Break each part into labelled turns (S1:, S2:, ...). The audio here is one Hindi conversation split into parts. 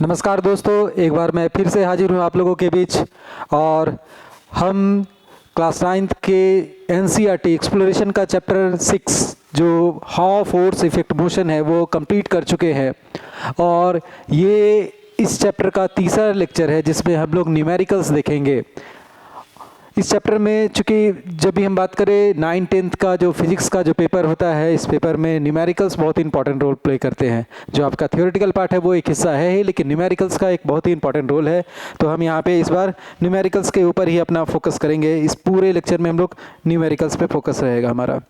S1: नमस्कार दोस्तों, एक बार मैं फिर से हाजिर हूँ आप लोगों के बीच। और हम क्लास 9th के एनसीईआरटी एक्सप्लोरेशन का चैप्टर 6 जो हाउ फोर्स इफेक्ट मोशन है वो कंप्लीट कर चुके हैं। और ये इस चैप्टर का तीसरा लेक्चर है जिसमें हम लोग न्यूमेरिकल्स देखेंगे। इस चैप्टर में चूँकि जब भी हम बात करें 9th-10th का जो फिजिक्स का जो पेपर होता है, इस पेपर में न्यूमेरिकल्स बहुत ही इंपॉर्टेंट रोल प्ले करते हैं। जो आपका थ्योरेटिकल पार्ट है वो एक हिस्सा है ही, लेकिन न्यूमेरिकल्स का एक बहुत ही इंपॉर्टेंट रोल है। तो हम यहाँ पे इस बार न्यूमेरिकल्स के ऊपर ही अपना फोकस करेंगे। इस पूरे लेक्चर में हम लोग न्यूमेरिकल्स पे फोकस रहेगा हमारा।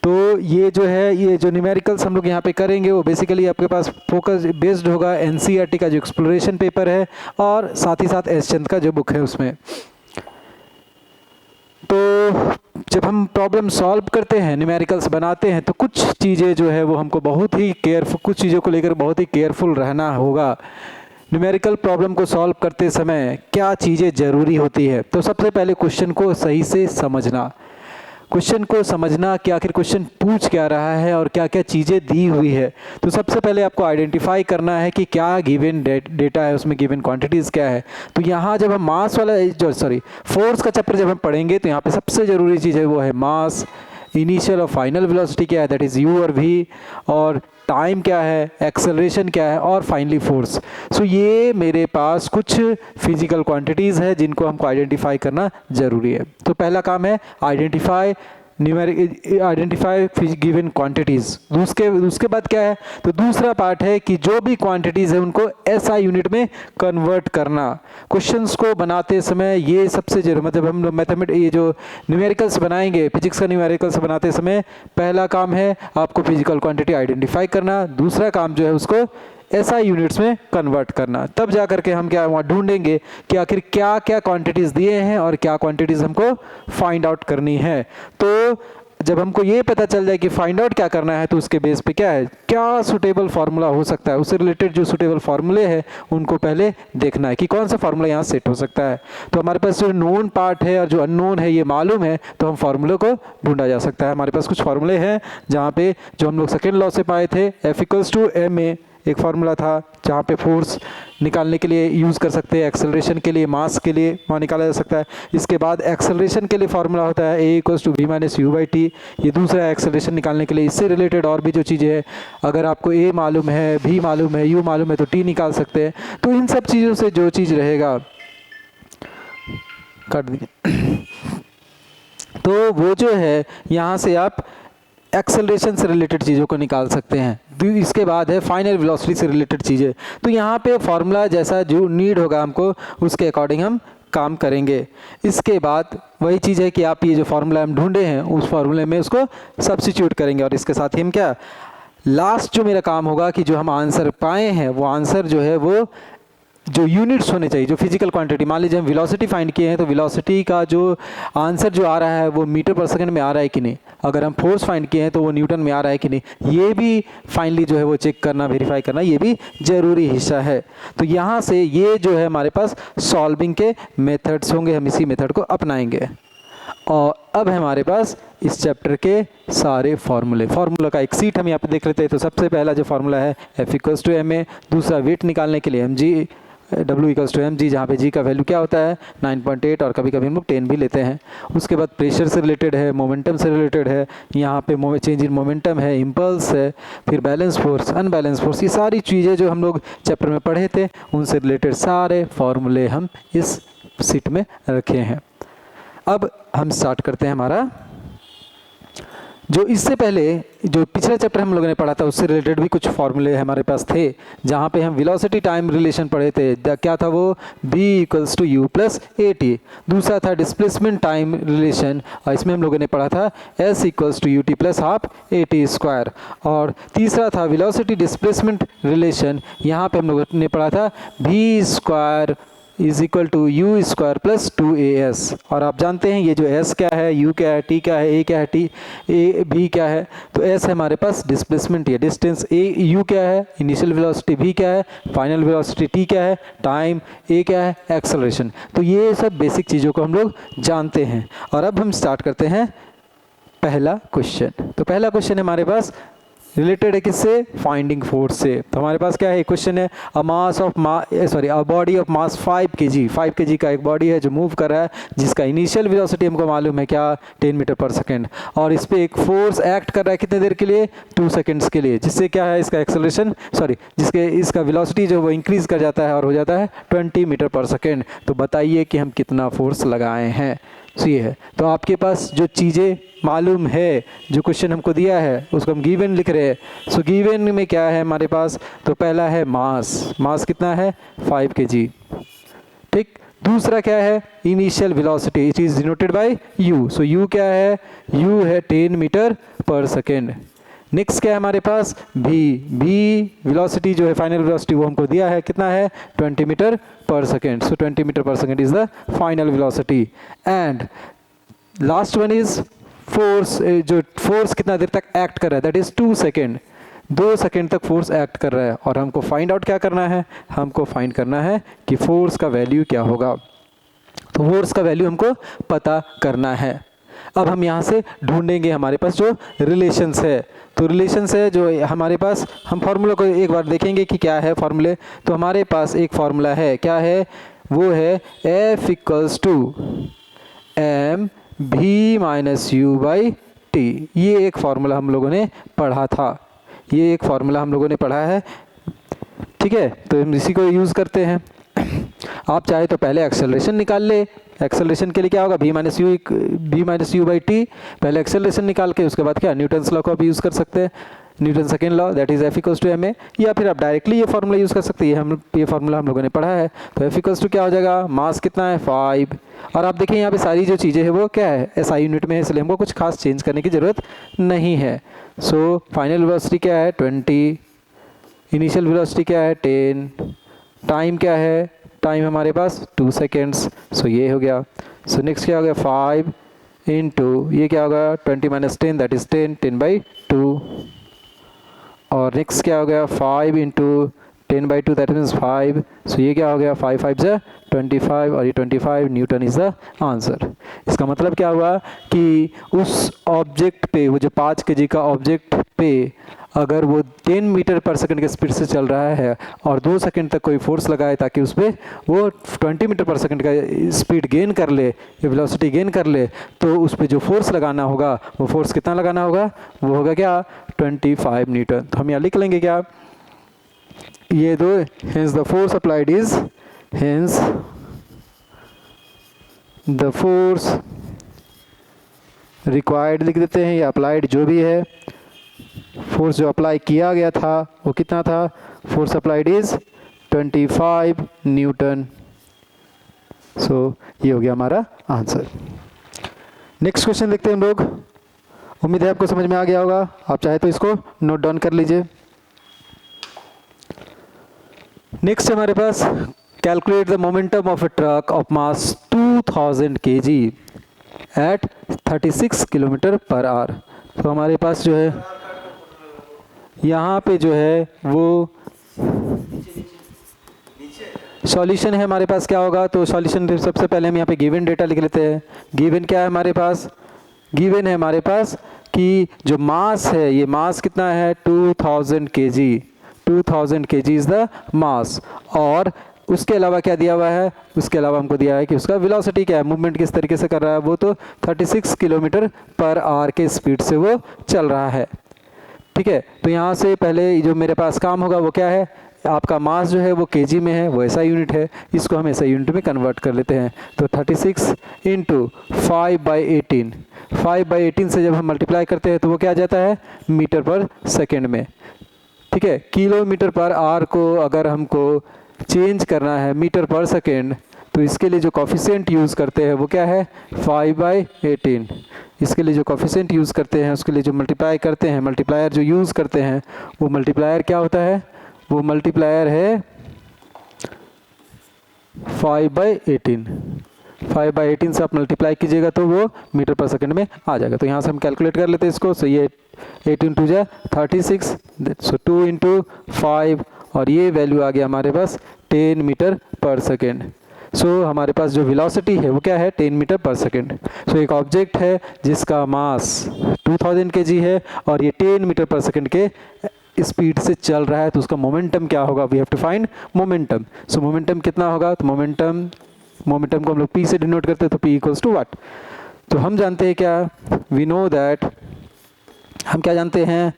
S1: तो ये जो न्यूमेरिकल्स हम लोग यहाँ पे करेंगे वो बेसिकली आपके पास फोकस बेस्ड होगा एनसीईआरटी का जो एक्सप्लोरेशन पेपर है और साथ ही साथ एस चंद का जो बुक है उसमें। तो जब हम प्रॉब्लम सॉल्व करते हैं, न्यूमेरिकल्स बनाते हैं, तो कुछ चीज़ें जो है वो हमको बहुत ही केयरफुल, कुछ चीज़ों को लेकर बहुत ही केयरफुल रहना होगा। न्यूमेरिकल प्रॉब्लम को सॉल्व करते समय क्या चीज़ें ज़रूरी होती है। तो सबसे पहले क्वेश्चन को सही से समझना, कि आखिर क्वेश्चन पूछ क्या रहा है और क्या क्या चीज़ें दी हुई है। तो सबसे पहले आपको आइडेंटिफाई करना है कि क्या गिवन डेटा है, उसमें गिवन क्वांटिटीज़ क्या है। तो यहाँ जब हम मास वाला फोर्स का चैप्टर जब हम पढ़ेंगे तो यहाँ पे सबसे ज़रूरी चीज़ है वो है मास, इनिशियल और फाइनल वेलोसिटी क्या है, दैट इज़ यू और वी, और टाइम क्या है, एक्सेलरेशन क्या है, और फाइनली फोर्स। सो ये मेरे पास कुछ फिजिकल क्वांटिटीज़ है जिनको हमको आइडेंटिफाई करना ज़रूरी है। तो पहला काम है आइडेंटिफाई गिवन क्वांटिटीज़। उसके बाद क्या है, तो दूसरा पार्ट है कि जो भी क्वांटिटीज़ है उनको एसआई यूनिट में कन्वर्ट करना। क्वेश्चंस को बनाते समय ये सबसे जरूरी, मतलब हम लोग ये जो न्यूमेरिकल्स बनाएंगे, फिजिक्स का न्यूमेरिकल्स बनाते समय पहला काम है आपको फिजिकल क्वांटिटी आइडेंटिफाई करना, दूसरा काम जो है उसको एसआई यूनिट्स में कन्वर्ट करना। तब जा करके हम क्या वहाँ ढूंढेंगे कि आखिर क्या क्या क्वांटिटीज़ दिए हैं और क्या क्वांटिटीज़ हमको फाइंड आउट करनी है। तो जब हमको ये पता चल जाए कि फाइंड आउट क्या करना है, तो उसके बेस पे क्या सुटेबल फार्मूला हो सकता है, उससे रिलेटेड जो सुटेबल फार्मूले हैं उनको पहले देखना है कि कौन सा फार्मूला यहाँ सेट हो सकता है। तो हमारे पास जो नोन पार्ट है और जो अननोन है ये मालूम है, तो हम फार्मूले को ढूंढा जा सकता है। हमारे पास कुछ फार्मूले हैं जहाँ पे जो हम लोग सेकेंड लॉ से पाए थे, F=ma एक फार्मूला था जहाँ पे फोर्स निकालने के लिए यूज़ कर सकते हैं, एक्सेलरेशन के लिए, मास के लिए वहाँ निकाला जा सकता है। इसके बाद एक्सेलरेशन के लिए फार्मूला होता है A=v-u/t। ये दूसरा एक्सेलरेशन निकालने के लिए। इससे रिलेटेड और भी जो चीज़ें हैं, अगर आपको A मालूम है, V मालूम है, U मालूम है, तो T निकाल सकते हैं। तो इन सब चीज़ों से जो चीज़ रहेगा काट दीजिए, तो वो जो है यहाँ से आप एक्सेलरेशन से रिलेटेड चीज़ों को निकाल सकते हैं। इसके बाद है फाइनल वेलोसिटी से रिलेटेड चीज़ें। तो यहाँ पे फार्मूला जैसा जो नीड होगा हमको उसके अकॉर्डिंग हम काम करेंगे। इसके बाद वही चीज़ है कि आप ये जो फार्मूला हम ढूंढे हैं उस फार्मूले में उसको सब्स्टिट्यूट करेंगे। और इसके साथ ही हम लास्ट जो मेरा काम होगा कि जो हम आंसर पाए हैं वो आंसर जो है वो जो यूनिट्स होने चाहिए, जो फिजिकल क्वांटिटी, मान लीजिए हम वेलोसिटी फाइंड किए हैं तो वेलोसिटी का जो आंसर जो आ रहा है वो मीटर पर सेकंड में आ रहा है कि नहीं, अगर हम फोर्स फाइंड किए हैं तो वो न्यूटन में आ रहा है कि नहीं, ये भी फाइनली जो है वो चेक करना, वेरीफाई करना, ये भी ज़रूरी हिस्सा है। तो यहाँ से ये जो है हमारे पास सॉल्विंग के मेथड्स होंगे, हम इसी मेथड को अपनाएंगे। और अब हमारे पास इस चैप्टर के सारे फार्मूला का एक सीट हम यहाँ पे देख लेते हैं। तो सबसे पहला जो फार्मूला है F=ma, दूसरा वेट निकालने के लिए mg, W=mg, जहाँ पे g का वैल्यू क्या होता है 9.8, और कभी कभी हम लोग 10 भी लेते हैं। उसके बाद प्रेशर से रिलेटेड है, मोमेंटम से रिलेटेड है, यहाँ पे चेंज इन मोमेंटम है, इम्पल्स है, फिर बैलेंस फोर्स, अनबैलेंस फोर्स, ये सारी चीज़ें जो हम लोग चैप्टर में पढ़े थे उनसे रिलेटेड सारे फार्मूले हम इस सीट में रखे हैं। अब हम स्टार्ट करते हैं हमारा जो इससे पहले जो पिछला चैप्टर हम लोगों ने पढ़ा था उससे रिलेटेड भी कुछ फार्मूले हमारे पास थे, जहाँ पे हम वेलोसिटी टाइम रिलेशन पढ़े थे। क्या था वो, B=u+at। दूसरा था डिस्प्लेसमेंट टाइम रिलेशन, और इसमें हम लोगों ने पढ़ा था S=ut+12at²। और तीसरा था वेलोसिटी डिस्प्लेसमेंट रिलेशन, यहाँ पे हम लोगों ने पढ़ा था v² = u²+2as। और आप जानते हैं ये जो s क्या है, u क्या है, t क्या है, a क्या है, b क्या है। तो s है हमारे पास डिस्प्लेसमेंट या डिस्टेंस, u क्या है, इनिशियल वेलोसिटी, v क्या है, फाइनल वेलोसिटी, t क्या है, टाइम, a क्या है, एक्सेलरेशन। तो ये सब बेसिक चीज़ों को हम लोग जानते हैं। और अब हम स्टार्ट करते हैं पहला क्वेश्चन। तो पहला क्वेश्चन हमारे पास रिलेटेड है किससे, फाइंडिंग फोर्स से। तो हमारे पास क्या है, क्वेश्चन है अ body of mass 5 kg, 5 kg का एक बॉडी है जो मूव कर रहा है, जिसका इनिशियल वेलोसिटी हमको मालूम है क्या, 10 मीटर पर सेकेंड, और इस पर एक फोर्स एक्ट कर रहा है कितने देर के लिए, 2 सेकेंड्स के लिए, जिससे क्या है इसका एक्सेलरेशन जिसके इसका वेलोसिटी जो वो इंक्रीज कर जाता है और हो जाता है 20 मीटर पर सेकेंड। तो बताइए कि हम कितना फोर्स लगाए हैं। सो ये है, तो आपके पास जो चीज़ें मालूम है, जो क्वेश्चन हमको दिया है उसको हम गिवन लिख रहे हैं। सो गिवन में क्या है हमारे पास, तो पहला है मास कितना है 5 kg, ठीक। दूसरा क्या है, initial velocity, it is denoted by u। So u क्या है, u है 10 मीटर पर सेकेंड। नेक्स्ट क्या है हमारे पास, v वेलोसिटी जो है फाइनल वेलोसिटी वो हमको दिया है कितना है, 20 metre per second. So 20 metre per second is the final velocity. And last one is force, जो फोर्स कितना देर तक एक्ट कर रहा है, दैट इज 2 सेकेंड, 2 सेकेंड तक फोर्स एक्ट कर रहा है। और हमको फाइंड आउट क्या करना है, हमको फाइंड करना है कि फोर्स का वैल्यू क्या होगा। तो फोर्स का वैल्यू हमको पता करना है। अब हम यहाँ से ढूंढेंगे हमारे पास जो रिलेशंस है, तो रिलेशंस है जो हमारे पास, हम फार्मूला को एक बार देखेंगे कि क्या है फार्मूले। तो हमारे पास एक फार्मूला है, क्या है वो है F = mv-u/t। ये एक फार्मूला हम लोगों ने पढ़ा था, ये एक फार्मूला हम लोगों ने पढ़ा है, ठीक है। तो हम इसी को यूज़ करते हैं। आप चाहे तो पहले एक्सेलरेशन निकाल ले, एक्सेलरेशन के लिए क्या होगा, v-u/t, पहले एक्सेलरेशन निकाल के उसके बाद क्या न्यूटन्स लॉ को आप यूज़ कर सकते हैं, Newton second law, that is F = ma, या फिर आप डायरेक्टली ये फार्मूला यूज़ कर सकते हैं। ये फार्मूला हम लोगों ने पढ़ा है। तो F = क्या हो जाएगा, मास कितना है 5, और आप देखिए यहाँ पे सारी जो चीज़ें हैं वो क्या है SI यूनिट में है, इसलिए हमको कुछ खास चेंज करने की ज़रूरत नहीं है। सो फाइनल वेलोसिटी क्या है 20, इनिशियल वेलोसिटी क्या है 10, टाइम क्या है, टाइम हमारे पास 2 सेकेंड्स। सो ये हो गया। सो नेक्स्ट क्या हो गया 5 × ये क्या होगा 20 - 10, दैट इज 10/2, और नेक्स्ट क्या हो गया 5 × 10/2, दैट मीन्स 5। सो ये क्या हो गया 5 × 5 = 25, और ये 25 न्यूटन इज द आंसर। इसका मतलब क्या हुआ कि उस ऑब्जेक्ट पे, वो जो 5 kg का ऑब्जेक्ट पे अगर वो 10 मीटर पर सेकंड के स्पीड से चल रहा है और 2 सेकंड तक कोई फोर्स लगाए ताकि उस पर वो 20 मीटर पर सेकंड का स्पीड गेन कर ले, या वेलोसिटी गेन कर ले, तो उस पर जो फोर्स लगाना होगा वो फोर्स कितना लगाना होगा, वो होगा क्या 25 न्यूटन। तो हम यहाँ लिख लेंगे क्या, ये दो, hence the force applied is, hence the force required लिख देते हैं, या अप्लाइड जो भी है, फोर्स जो अप्लाई किया गया था वो कितना था, फोर्स अप्लाइड इज 25 न्यूटन। सो ये हो गया हमारा आंसर। नेक्स्ट क्वेश्चन देखते हैं हम लोग। उम्मीद है आपको समझ में आ गया होगा, आप चाहे तो इसको नोट डाउन कर लीजिए। नेक्स्ट हमारे पास, calculate the momentum of a truck of mass 2000 kg at 36 km/h। तो हमारे पास जो है यहाँ पे जो है वो सॉल्यूशन है हमारे पास, क्या होगा, तो सॉल्यूशन सबसे पहले हम यहाँ पे गिवन डेटा लिख लेते हैं। गिवन क्या है हमारे पास, गिवन है हमारे पास कि जो मास है, ये मास कितना है 2000 kg, 2000 kg is the mass, और उसके अलावा क्या दिया हुआ है, उसके अलावा हमको दिया है कि उसका वेलोसिटी क्या है, मूवमेंट किस तरीके से कर रहा है, वो तो 36 km/h के स्पीड से वो चल रहा है, ठीक है। तो यहाँ से पहले जो मेरे पास काम होगा वो क्या है, आपका मास जो है वो kg में है, वो SI यूनिट है, इसको हम SI यूनिट में कन्वर्ट कर लेते हैं। तो 36 × 5/18, 5/18 से जब हम मल्टीप्लाई करते हैं तो वो क्या आ जाता है मीटर पर सेकेंड में, ठीक है। km/h को अगर हमको चेंज करना है मीटर पर सेकेंड, तो इसके लिए जो कॉफिशिएंट यूज़ करते हैं वो क्या है 5/18। इसके लिए जो कॉफिशिएंट यूज़ करते हैं, उसके लिए जो मल्टीप्लाई करते हैं, मल्टीप्लायर जो यूज़ करते हैं, वो मल्टीप्लायर क्या होता है, वो मल्टीप्लायर है 5/18। 5/18 से आप मल्टीप्लाई कीजिएगा तो वो मीटर पर सेकंड में आ जाएगा। तो यहाँ से हम कैलकुलेट कर लेते हैं इसको। सो ये 18 × 2 = 36, सो 2 × 5, और ये वैल्यू आ गया हमारे पास 10 मीटर पर सेकेंड। सो हमारे पास जो वेलोसिटी है वो क्या है 10 मीटर पर सेकेंड। सो एक ऑब्जेक्ट है जिसका मास 2000 kg है और ये 10 मीटर पर सेकेंड के स्पीड से चल रहा है, तो उसका मोमेंटम क्या होगा, we have to find momentum. So momentum कितना होगा, तो मोमेंटम को हम लोग p से डिनोट करते हैं, तो p इक्वल्स टू व्हाट, तो हम जानते हैं क्या, वी नो दैट, हम क्या जानते हैं,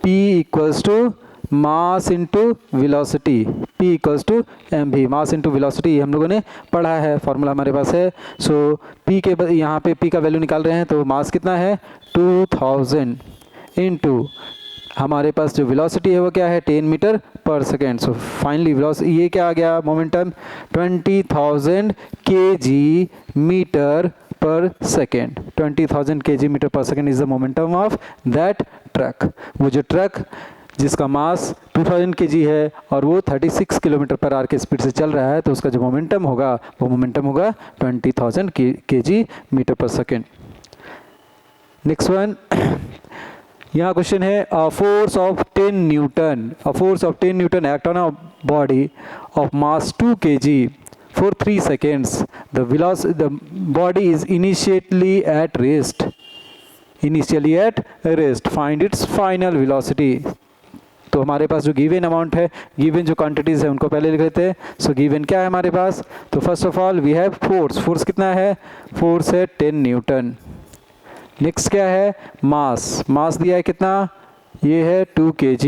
S1: p equals to mass into velocity, p equals to mv, mass into velocity हम लोगों ने पढ़ा है, फॉर्मूला हमारे पास है। सो p के यहाँ पे p का वैल्यू निकाल रहे हैं, तो मास कितना है 2000 इंटू हमारे पास जो वेलोसिटी है वो क्या है 10 metre per second. So finally velocity ये क्या आ गया, momentum 20,000 kg metre per second, 20,000 kg metre per second is the momentum of that truck. वो जो ट्रक जिसका मास 2000 kg है और वो 36 किलोमीटर पर आवर के स्पीड से चल रहा है, तो उसका जो मोमेंटम होगा वो मोमेंटम होगा 20,000 kg metre per second. Next one, यहाँ क्वेश्चन है, a force of 10 Newton act on a body of mass 2 kg for 3 seconds. The body is initially at rest. Find its final velocity. तो हमारे पास जो गिवन अमाउंट है, गिवन जो क्वांटिटीज है उनको पहले लिख लेते हैं। सो गिवन क्या है हमारे पास, तो first of all we have force कितना है, फोर्स है 10 न्यूटन। नेक्स्ट क्या है, मास दिया है कितना, ये है 2 kg।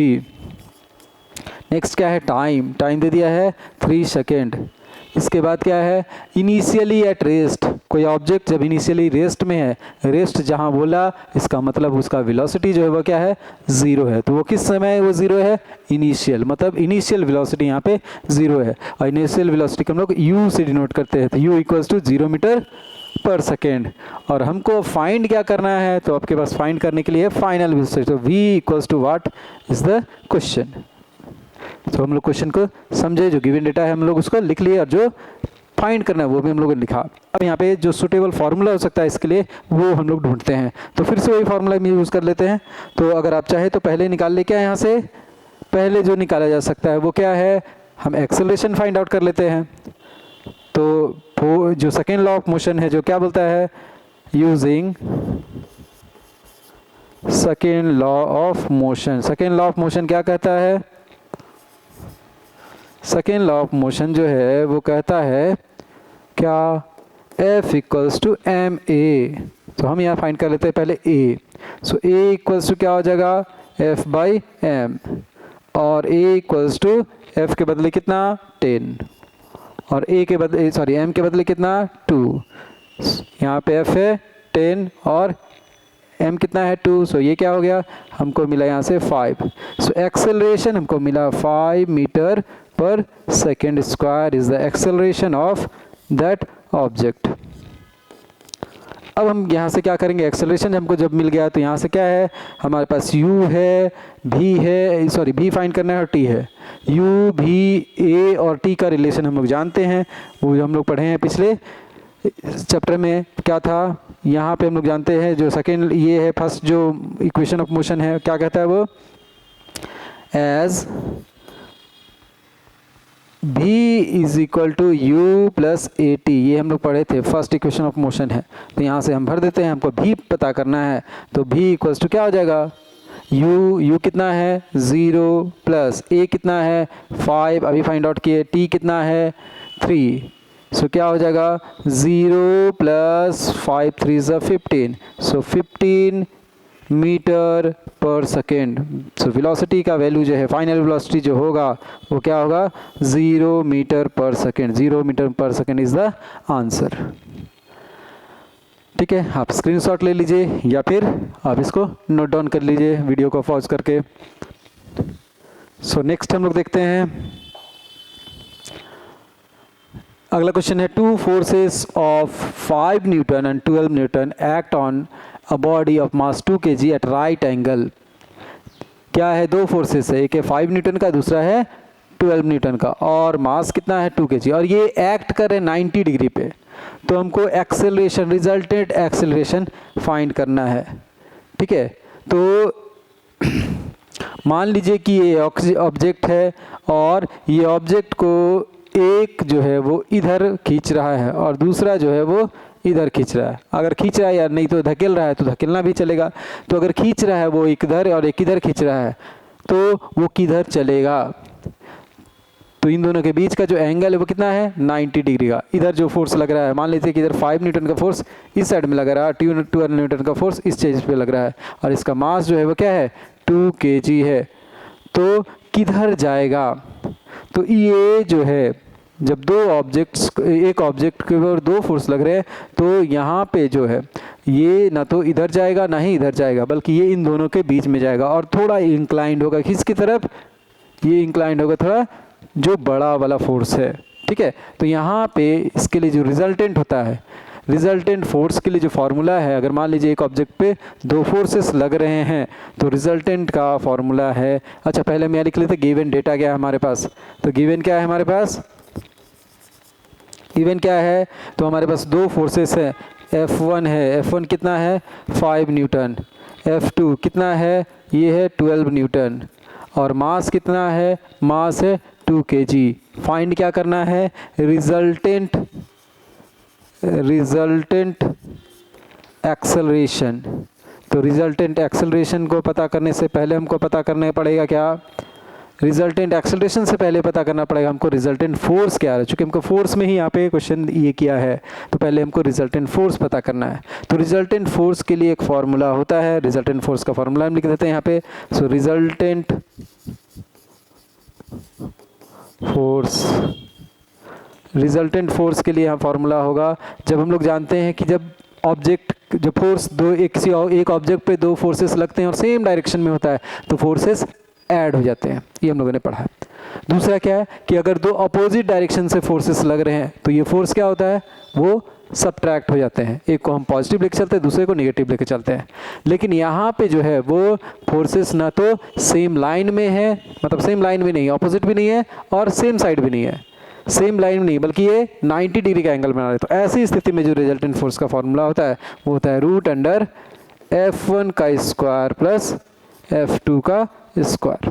S1: नेक्स्ट क्या है, टाइम दे दिया है 3 सेकेंड। इसके बाद क्या है, इनिशियली एट रेस्ट, कोई ऑब्जेक्ट जब इनिशियली रेस्ट में है, रेस्ट जहां बोला इसका मतलब उसका वेलोसिटी जो है वो क्या है 0 है, तो वो किस समय वो 0 है, इनिशियल, मतलब इनिशियल वेलोसिटी यहाँ पे 0 है। और इनिशियल वेलोसिटी को हम लोग u से डिनोट करते हैं, तो u equals to 0 metre per second. और हमको फाइंड क्या करना है, तो आपके पास फाइंड करने के लिए फाइनल वेलोसिटी, तो v equals to what is the question. तो हम लोग क्वेश्चन को समझे, जो गिवन डेटा है हम लोग उसको लिख लिए और जो फाइंड करना है वो भी हम लोगों ने लिखा। अब यहाँ पे जो सुटेबल फार्मूला हो सकता है इसके लिए वो हम लोग ढूंढते हैं, तो फिर से वही फार्मूला में यूज़ कर लेते हैं। तो अगर आप चाहे तो पहले निकाल ले, क्या यहाँ से पहले जो निकाला जा सकता है वो क्या है, हम एक्सेलरेशन फाइंड आउट कर लेते हैं। तो जो सेकेंड लॉ ऑफ मोशन है जो क्या बोलता है, using second law of motion क्या कहता है, सेकेंड लॉ ऑफ मोशन जो है वो कहता है क्या, F equals to M A. तो हम यहाँ फाइंड कर लेते हैं पहले A। So A equals to क्या हो जाएगा, F बाई एम, और A इक्वल्स टू F के बदले कितना 10, और A के बदले M के बदले कितना 2। यहाँ पे F है 10 और m कितना है 2। सो ये क्या हो गया, हमको मिला यहाँ से 5। सो एक्सेलरेशन हमको मिला 5 metre per second square is the acceleration of that object. अब हम यहाँ से क्या करेंगे, एक्सेलरेशन हमको जब मिल गया तो यहाँ से क्या है हमारे पास u है, v है, v फाइंड करना है और t है। u, v, a और t का रिलेशन हम लोग जानते हैं, वो हम लोग पढ़े हैं पिछले चैप्टर में। क्या था, यहाँ पे हम लोग जानते हैं जो सेकेंड ये है, फर्स्ट जो इक्वेशन ऑफ मोशन है क्या कहता है वो, as v is equal to u plus a t, ये हम लोग पढ़े थे, फर्स्ट इक्वेशन ऑफ मोशन है। तो यहाँ से हम भर देते हैं, हमको v पता करना है, तो v इक्वल्स टू क्या हो जाएगा, u कितना है 0 प्लस a कितना है 5 अभी फाइंड आउट किए, t कितना है 3। सो क्या हो जाएगा 0 plus 5 3 is 15, so 15 metre per second. So velocity का वैल्यू जो है, फाइनल वेलोसिटी जो होगा वो क्या होगा 0 metre per second. 0 metre per second is the answer. ठीक है, आप स्क्रीनशॉट ले लीजिए या फिर आप इसको नोट डाउन कर लीजिए वीडियो को पॉज करके। सो नेक्स्ट हम लोग देखते हैं, अगला क्वेश्चन है, 2 forces of 5 newton and 12 newton act on a body of mass 2 kg at right angle. क्या है, 2 फोर्सेस है, एक है 5 न्यूटन का, दूसरा है 12 न्यूटन का, और मास कितना है 2 kg, और ये एक्ट कर रहे 90 डिग्री पे। तो हमको एक्सेलरेशन, रिजल्टेंट एक्सेलरेशन फाइंड करना है। ठीक है, तो मान लीजिए कि ये ऑब्जेक्ट है और ये ऑब्जेक्ट को एक जो है वो इधर खींच रहा है और दूसरा जो है वो इधर खींच रहा है। अगर खींच रहा है या नहीं तो धकेल रहा है तो धकेलना भी चलेगा। तो अगर खींच रहा है वो एक इधर और एक इधर खींच रहा है तो वो किधर चलेगा? तो इन दोनों के बीच का जो एंगल है वो कितना है? 90 डिग्री का। इधर जो फोर्स लग रहा है, मान लीजिए कि इधर 5 न्यूटन का फोर्स इस साइड में लग रहा है, 12 न्यूटन का फोर्स इस चीज़ पे लग रहा है और इसका मास जो है वो क्या है? 2 kg है। तो किधर जाएगा? तो ये जो है जब दो ऑब्जेक्ट्स, एक ऑब्जेक्ट के ऊपर दो फोर्स लग रहे हैं तो यहाँ पे जो है ये ना तो इधर जाएगा ना ही इधर जाएगा, बल्कि ये इन दोनों के बीच में जाएगा और थोड़ा इंक्लाइंड होगा किसकी तरफ? ये इंक्लाइंड होगा थोड़ा जो बड़ा वाला फोर्स है, ठीक है। तो यहाँ पे इसके लिए जो रिजल्टेंट होता है, रिजल्टेंट फोर्स के लिए जो फार्मूला है, अगर मान लीजिए एक ऑब्जेक्ट पे दो फोर्सेस लग रहे हैं तो रिजल्टेंट का फार्मूला है, अच्छा पहले हम यहाँ लिख लेते, गिवन डेटा क्या है हमारे पास। तो गिवन क्या है हमारे पास? गिवन क्या है? तो हमारे पास दो फोर्सेस है, F1 है, F1 कितना है? 5 न्यूटन। F2 कितना है? ये है 12 न्यूटन। और मास कितना है? मास है 2 kg। फाइंड क्या करना है? Resultant acceleration. तो रिजल्टेंट एक्सेलरेशन को पता करने से पहले हमको पता करना पड़ेगा क्या? रिजल्टेंट एक्सेलरेशन से पहले पता करना पड़ेगा हमको रिजल्टेंट फोर्स क्या है, चूंकि हमको फोर्स में ही यहाँ पे क्वेश्चन ये किया है तो पहले हमको रिजल्टेंट फोर्स पता करना है। तो रिजल्टेंट फोर्स के लिए एक फॉर्मूला होता है, रिजल्टेंट फोर्स का फॉर्मूला हम लिख देते हैं यहाँ पे। सो रिजल्टेंट फोर्स के लिए यहाँ फॉर्मूला होगा, जब हम लोग जानते हैं कि जब ऑब्जेक्ट जो फोर्स दो एक ऑब्जेक्ट पे दो फोर्सेस लगते हैं और सेम डायरेक्शन में होता है तो फोर्सेस ऐड हो जाते हैं, ये हम लोगों ने पढ़ा है। दूसरा क्या है कि अगर दो अपोजिट डायरेक्शन से फोर्सेस लग रहे हैं तो ये फोर्स क्या होता है? वो सबट्रैक्ट हो जाते हैं, एक को हम पॉजिटिव लेके चलते हैं, दूसरे को नेगेटिव लेके चलते हैं। लेकिन यहाँ पे जो है वो फोर्सेस ना तो सेम लाइन में है, मतलब सेम लाइन में नहीं है, ऑपोजिट भी नहीं है और सेम साइड भी नहीं है, सेम लाइन में नहीं, बल्कि ये 90 डिग्री का एंगल बना रहे। तो ऐसी स्थिति में जो रिजल्टेंट फोर्स का फॉर्मूला होता है वो होता है √F1 का स्क्वायर प्लस F2 का स्क्वायर।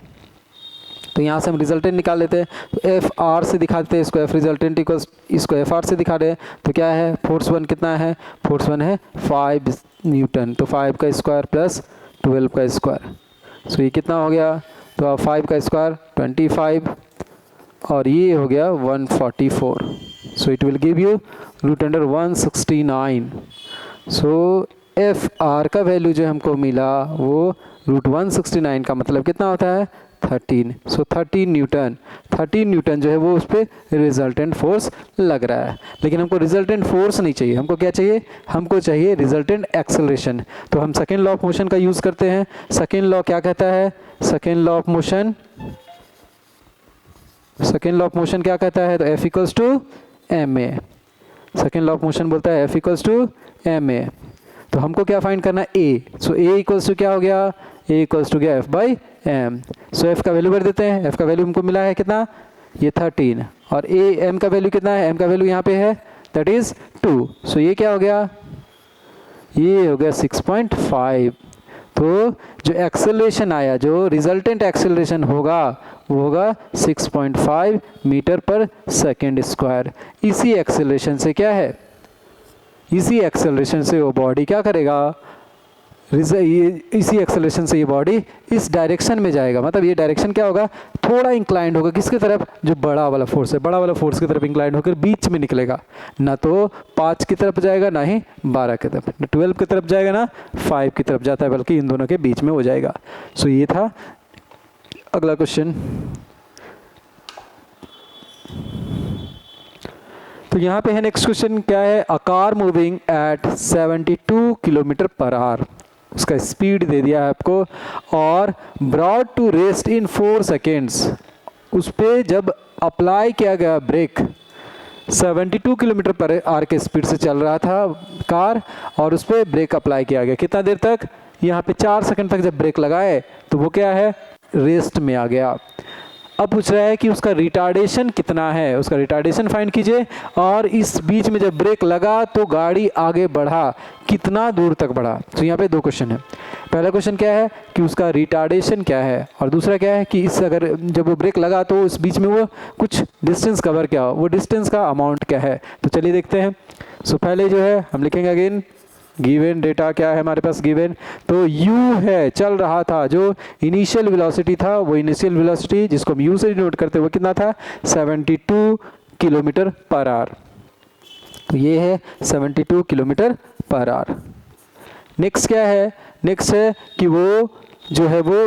S1: तो यहाँ से हम रिजल्टेंट निकाल लेते हैं, तो Fr से दिखा देते हैं इसको, F रिजल्टेंट इक्वल्स इसको Fr से दिखा रहे हैं तो क्या है? फोर्स 1 कितना है? फोर्स 1 है 5 न्यूटन। तो 5 का स्क्वायर प्लस 12 का स्क्वायर। सो ये कितना हो गया? तो अब 5 का स्क्वायर 25 और ये हो गया 144। So it will give you √169। So Fr का वैल्यू जो हमको मिला वो √169 का मतलब कितना होता है? 13। सो 13 न्यूटन जो है वो उस पर रिजल्टेंट फोर्स लग रहा है। लेकिन हमको रिजल्टेंट फोर्स नहीं चाहिए, हमको क्या चाहिए? हमको चाहिए रिजल्टेंट एक्सेलरेशन। तो हम सेकेंड लॉ ऑफ मोशन का यूज़ करते हैं। सेकेंड लॉ क्या कहता है? सेकेंड लॉ ऑफ मोशन क्या कहता है? तो F equals to ma। Second law of motion बोलता है F इक्वल्स टू ma। तो हमको क्या फाइंड करना है? A। So A equals to क्या हो गया? A इक्वल्स टू गया F/m। सो F का वैल्यू भर देते हैं। F का वैल्यू हमको मिला है कितना? ये 13 और M का वैल्यू कितना है? M का वैल्यू यहाँ पे है दैट इज 2। सो ये क्या हो गया? ये हो गया 6.5। तो जो एक्सेलरेशन आया, जो रिजल्टेंट एक्सेलरेशन होगा वो होगा 6.5 मीटर पर सेकेंड स्क्वायर। इसी एक्सेलरेशन से क्या है? इसी एक्सेलरेशन से वो बॉडी क्या करेगा? इसी एक्सेलरेशन से ये बॉडी इस डायरेक्शन में जाएगा, मतलब ये डायरेक्शन क्या होगा? थोड़ा इंक्लाइंड होगा किसकी तरफ? जो बड़ा वाला फोर्स है, बड़ा वाला फोर्स की तरफ इंक्लाइंड होकर बीच में निकलेगा, ना तो 5 की तरफ जाएगा ना ही 12 की तरफ, ना 12 की तरफ जाएगा ना 5 की तरफ जाता है, बल्कि इन दोनों के बीच में हो जाएगा। सो ये था। अगला क्वेश्चन, तो यहाँ पे है नेक्स्ट क्वेश्चन क्या है? A car moving at 72 kilometre per hour, उसका स्पीड दे दिया है आपको, और brought to rest in 4 seconds. उस पर जब अप्लाई किया गया ब्रेक, 72 किलोमीटर पर आवर के स्पीड से चल रहा था कार और उस पर ब्रेक अप्लाई किया गया। कितना देर तक? यहाँ पे 4 सेकंड तक जब ब्रेक लगाए तो वो क्या है? रेस्ट में आ गया। अब पूछ रहा है कि उसका रिटार्डेशन कितना है, उसका रिटार्डेशन फाइंड कीजिए, और इस बीच में जब ब्रेक लगा तो गाड़ी आगे बढ़ा, कितना दूर तक बढ़ा। तो यहाँ पे दो क्वेश्चन है। पहला क्वेश्चन क्या है कि उसका रिटार्डेशन क्या है, और दूसरा क्या है कि इस अगर जब वो ब्रेक लगा तो इस बीच में वो कुछ डिस्टेंस कवर क्या हो, वो डिस्टेंस का अमाउंट क्या है। तो चलिए देखते हैं। सो पहले जो है हम लिखेंगे अगेन गिवन डेटा क्या है हमारे पास गिवन, तो u है चल रहा था, जो इनिशियल वेलोसिटी था, वो इनिशियल वेलोसिटी जिसको हम u से डिनोट करते हैं वो कितना था 72 किलोमीटर पर आवर। तो ये है 72 किलोमीटर पर आवर। नेक्स्ट क्या है, नेक्स्ट है कि वो जो है वो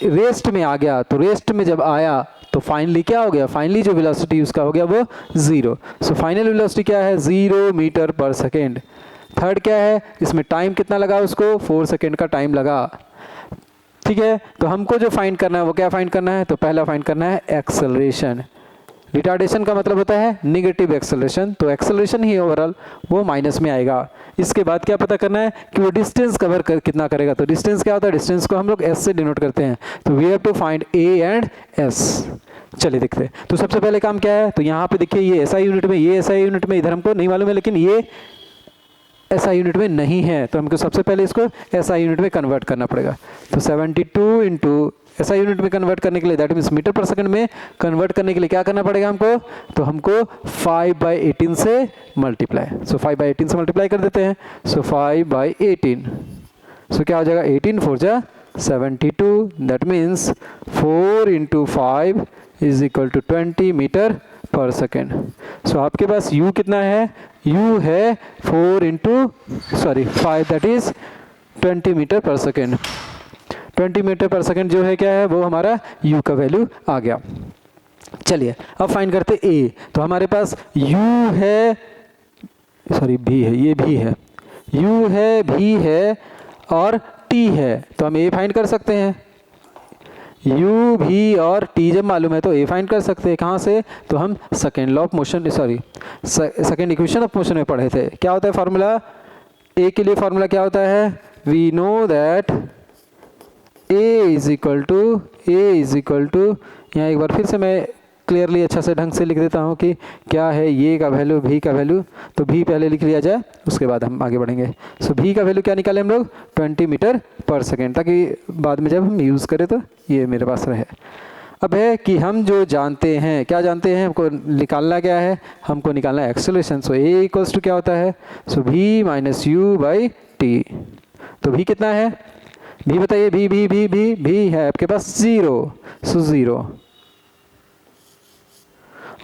S1: रेस्ट में आ गया, तो रेस्ट में जब आया तो फाइनली क्या हो गया, फाइनली जो वेलोसिटी उसका हो गया वो 0। सो फाइनल वेलोसिटी क्या है 0 मीटर पर सेकेंड। थर्ड क्या है, इसमें टाइम कितना लगा उसको 4 सेकेंड का टाइम लगा। ठीक है, तो हमको जो फाइंड करना है वो क्या फाइंड करना है, तो पहला फाइंड करना है एक्सेलरेशन। रिटार्डेशन का मतलब होता है निगेटिव एक्सेलरेशन, तो एक्सेलरेशन ही ओवरऑल वो माइनस में आएगा। इसके बाद क्या पता करना है कि वो डिस्टेंस कवर कितना करेगा, तो डिस्टेंस क्या होता है, डिस्टेंस को हम लोग एस से डिनोट करते हैं, तो we have to find a and s. चलिए देखते हैं। तो सबसे पहले काम क्या है, तो यहाँ पे देखिए ये एसआई यूनिट में, ये एसआई यूनिट में, इधर हमको नहीं मालूम है लेकिन ये एसआई यूनिट में नहीं है, तो हमको सबसे पहले इसको एसआई यूनिट में कन्वर्ट करना पड़ेगा। तो 72 इंटू एसआई यूनिट में कन्वर्ट करने के लिए, दैट मीन्स मीटर पर सेकंड में कन्वर्ट करने के लिए क्या करना पड़ेगा हमको, तो हमको 5/18 से मल्टीप्लाई, सो 5/18 से मल्टीप्लाई कर देते हैं। सो 5/18, सो क्या हो जाएगा 18 4 जा 72, that means 4 into 5 is equal to 20 metre per second. So आपके पास u कितना है, u है 4 into 5, that is 20 metre per second. 20 metre per second जो है क्या है, वो हमारा u का वैल्यू आ गया। चलिए अब फाइंड करते a, तो हमारे पास u है, b है, ये भी है, u है, v है और t है, तो हम a फाइंड कर सकते हैं। u v और t जब मालूम है तो a फाइंड कर सकते हैं। कहाँ से, तो हम second law of motion second equation of motion में पढ़े थे। क्या होता है फार्मूला, a के लिए फार्मूला क्या होता है, we know that a is equal to, यहाँ एक बार फिर से मैं क्लियरली अच्छा से ढंग से लिख देता हूँ कि क्या है ये का वैल्यू, v का वैल्यू, तो v पहले लिख लिया जाए उसके बाद हम आगे बढ़ेंगे। सो v का वैल्यू क्या निकाले हम लोग 20 मीटर पर सेकेंड, ताकि बाद में जब हम यूज़ करें तो ये मेरे पास रहे। अब है कि हम जो जानते हैं, क्या जानते हैं, हमको निकालना क्या है, हमको निकालना है acceleration. So a equals to क्या होता है, so v minus u by t. तो v कितना है, v बताइए, v है आपके पास 0, सो 0।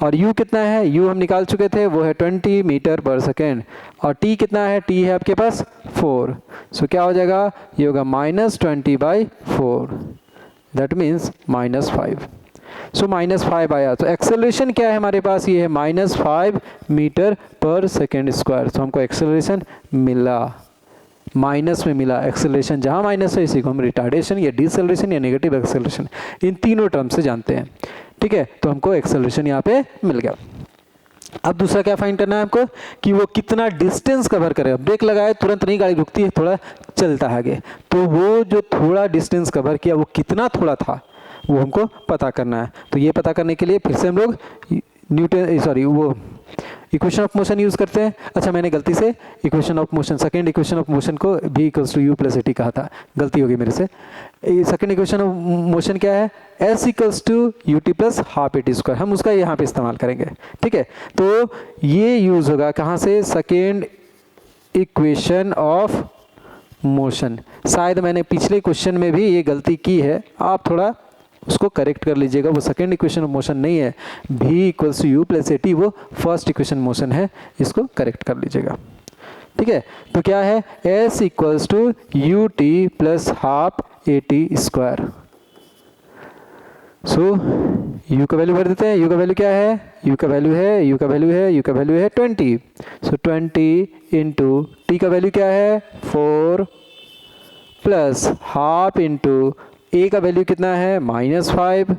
S1: और u कितना है, u हम निकाल चुके थे, वो है 20 मीटर पर सेकेंड। और t कितना है, t है आपके पास 4। सो क्या हो जाएगा, ये होगा -20/4, दैट मीन्स -5। सो -5 आया। तो एक्सेलरेशन क्या है हमारे पास, ये है -5 मीटर पर सेकेंड स्क्वायर। तो हमको एक्सेलरेशन मिला, माइनस में मिला। एक्सेलरेशन जहाँ माइनस है इसी को हम रिटार्डेशन या डिसेलरेशन या नेगेटिव एक्सेलरेशन, इन तीनों टर्म से जानते हैं। ठीक है, तो हमको एक्सेलरेशन यहाँ पे मिल गया। अब दूसरा क्या फाइंड करना है हमको, कि वो कितना डिस्टेंस कवर करे। ब्रेक लगाए तुरंत नहीं गाड़ी रुकती है, थोड़ा चलता है आगे, तो वो जो थोड़ा डिस्टेंस कवर किया वो कितना थोड़ा था वो हमको पता करना है। तो ये पता करने के लिए फिर से हम लोग वो इक्वेशन ऑफ मोशन यूज़ करते हैं। अच्छा, मैंने गलती से equation of motion, second equation of motion को v equals to u plus a t कहा था, गलती होगी मेरे से। सेकेंड इक्वेशन ऑफ मोशन क्या है, s equals to u t plus half a t square, हम उसका यहाँ पे इस्तेमाल करेंगे। ठीक है, तो ये यूज़ होगा कहाँ से, सेकेंड इक्वेशन ऑफ मोशन। शायद मैंने पिछले क्वेश्चन में भी ये गलती की है, आप थोड़ा उसको करेक्ट कर लीजिएगा। वो सेकेंड इक्वेशन ऑफ मोशन नहीं है, v equals to u plus a t वो फर्स्ट इक्वेशन मोशन है, इसको करेक्ट कर लीजिएगा। ठीक है, तो क्या है, s equals to u t plus half a t square. So u का वैल्यू भर देते हैं। u का वैल्यू क्या है, u का वैल्यू है 20। सो 20 इंटू टी का वैल्यू क्या है 4 प्लस हाफ इंटू a का वैल्यू कितना है -5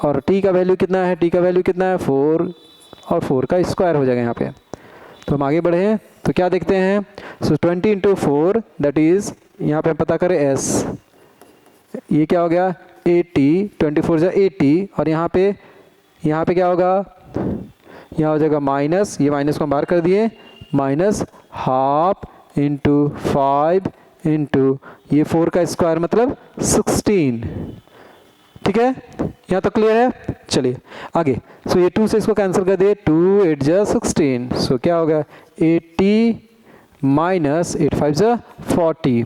S1: और t का वैल्यू कितना है, t का वैल्यू कितना है 4 और 4 का स्क्वायर हो जाएगा यहाँ पे। तो हम आगे बढ़े तो क्या देखते हैं, सो 20 इंटू 4 दैट इज, यहाँ पे हम पता करें s, ये क्या हो गया 80, 24 जा 80, और यहाँ पे क्या होगा, यहाँ हो जाएगा माइनस, ये माइनस को हम बाहर कर दिए, माइनस हाफ इंटू 5 इंटू ये 4 का स्क्वायर मतलब 16। ठीक है, यहाँ तक क्लियर है। चलिए आगे, सो ये 2 से इसको कैंसिल कर दिए, 2 8 जा 16, सो क्या होगा 80 माइनस 8 5 जा 40,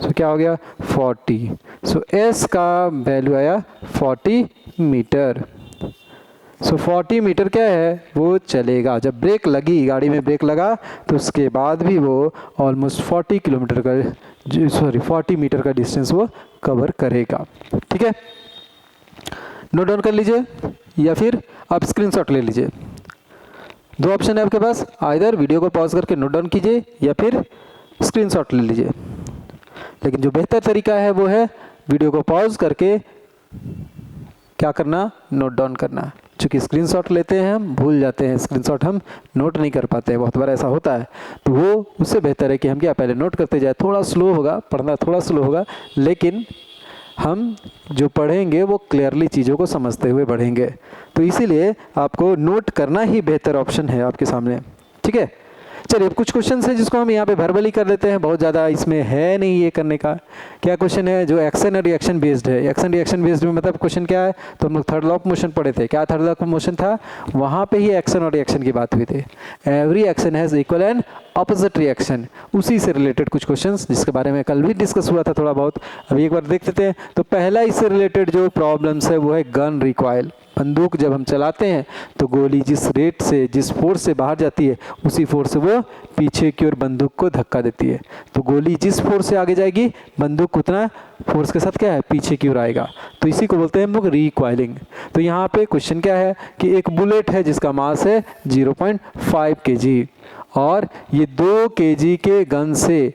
S1: सो क्या हो गया 40। सो एस का वैल्यू आया 40 मीटर। सो 40 मीटर क्या है, वो चलेगा। जब ब्रेक लगी, गाड़ी में ब्रेक लगा, तो उसके बाद भी वो ऑलमोस्ट 40 किलोमीटर का 40 मीटर का डिस्टेंस वो कवर करेगा। ठीक है, नोट डाउन कर लीजिए या फिर आप स्क्रीनशॉट ले लीजिए। दो ऑप्शन है आपके पास, आइदर वीडियो को पॉज करके नोट डाउन कीजिए या फिर स्क्रीनशॉट ले लीजिए। लेकिन जो बेहतर तरीका है वो है वीडियो को पॉज करके क्या करना, नोट डाउन करना। चूँकि स्क्रीनशॉट लेते हैं हम भूल जाते हैं, स्क्रीनशॉट हम नोट नहीं कर पाते हैं, बहुत बार ऐसा होता है। तो वो उससे बेहतर है कि हम क्या पहले नोट करते जाए। थोड़ा स्लो होगा पढ़ना, थोड़ा स्लो होगा, लेकिन हम जो पढ़ेंगे वो क्लियरली चीज़ों को समझते हुए पढ़ेंगे। तो इसीलिए आपको नोट करना ही बेहतर ऑप्शन है आपके सामने। ठीक है, चलिए अब कुछ क्वेश्चन है जिसको हम यहाँ पे वर्बली कर लेते हैं, बहुत ज़्यादा इसमें है नहीं ये करने का। क्या क्वेश्चन है, जो एक्शन और रिएक्शन बेस्ड है। एक्शन रिएक्शन बेस्ड में मतलब क्वेश्चन क्या है, तो हम लोग थर्ड लॉ ऑफ मोशन पढ़े थे। क्या थर्ड लॉ ऑफ मोशन था, वहाँ पे ही एक्शन और रिएक्शन की बात हुई थी। Every action has equal and opposite reaction, उसी से रिलेटेड कुछ क्वेश्चंस जिसके बारे में कल भी डिस्कस हुआ था थोड़ा बहुत, अभी एक बार देख लेते हैं। तो पहला इससे रिलेटेड जो प्रॉब्लम्स है वो है गन रिकॉइल। बंदूक जब हम चलाते हैं तो गोली जिस रेट से, जिस फोर्स से बाहर जाती है, उसी फोर्स से वो पीछे की ओर बंदूक को धक्का देती है। तो गोली जिस फोर्स से आगे जाएगी, बंदूक उतना फोर्स के साथ क्या है, पीछे की ओर आएगा। तो इसी को बोलते हैं हम लोग रिकॉइलिंग। तो यहाँ पे क्वेश्चन क्या है कि एक बुलेट है जिसका मास है 0.5 kg और ये 2 kg के गन से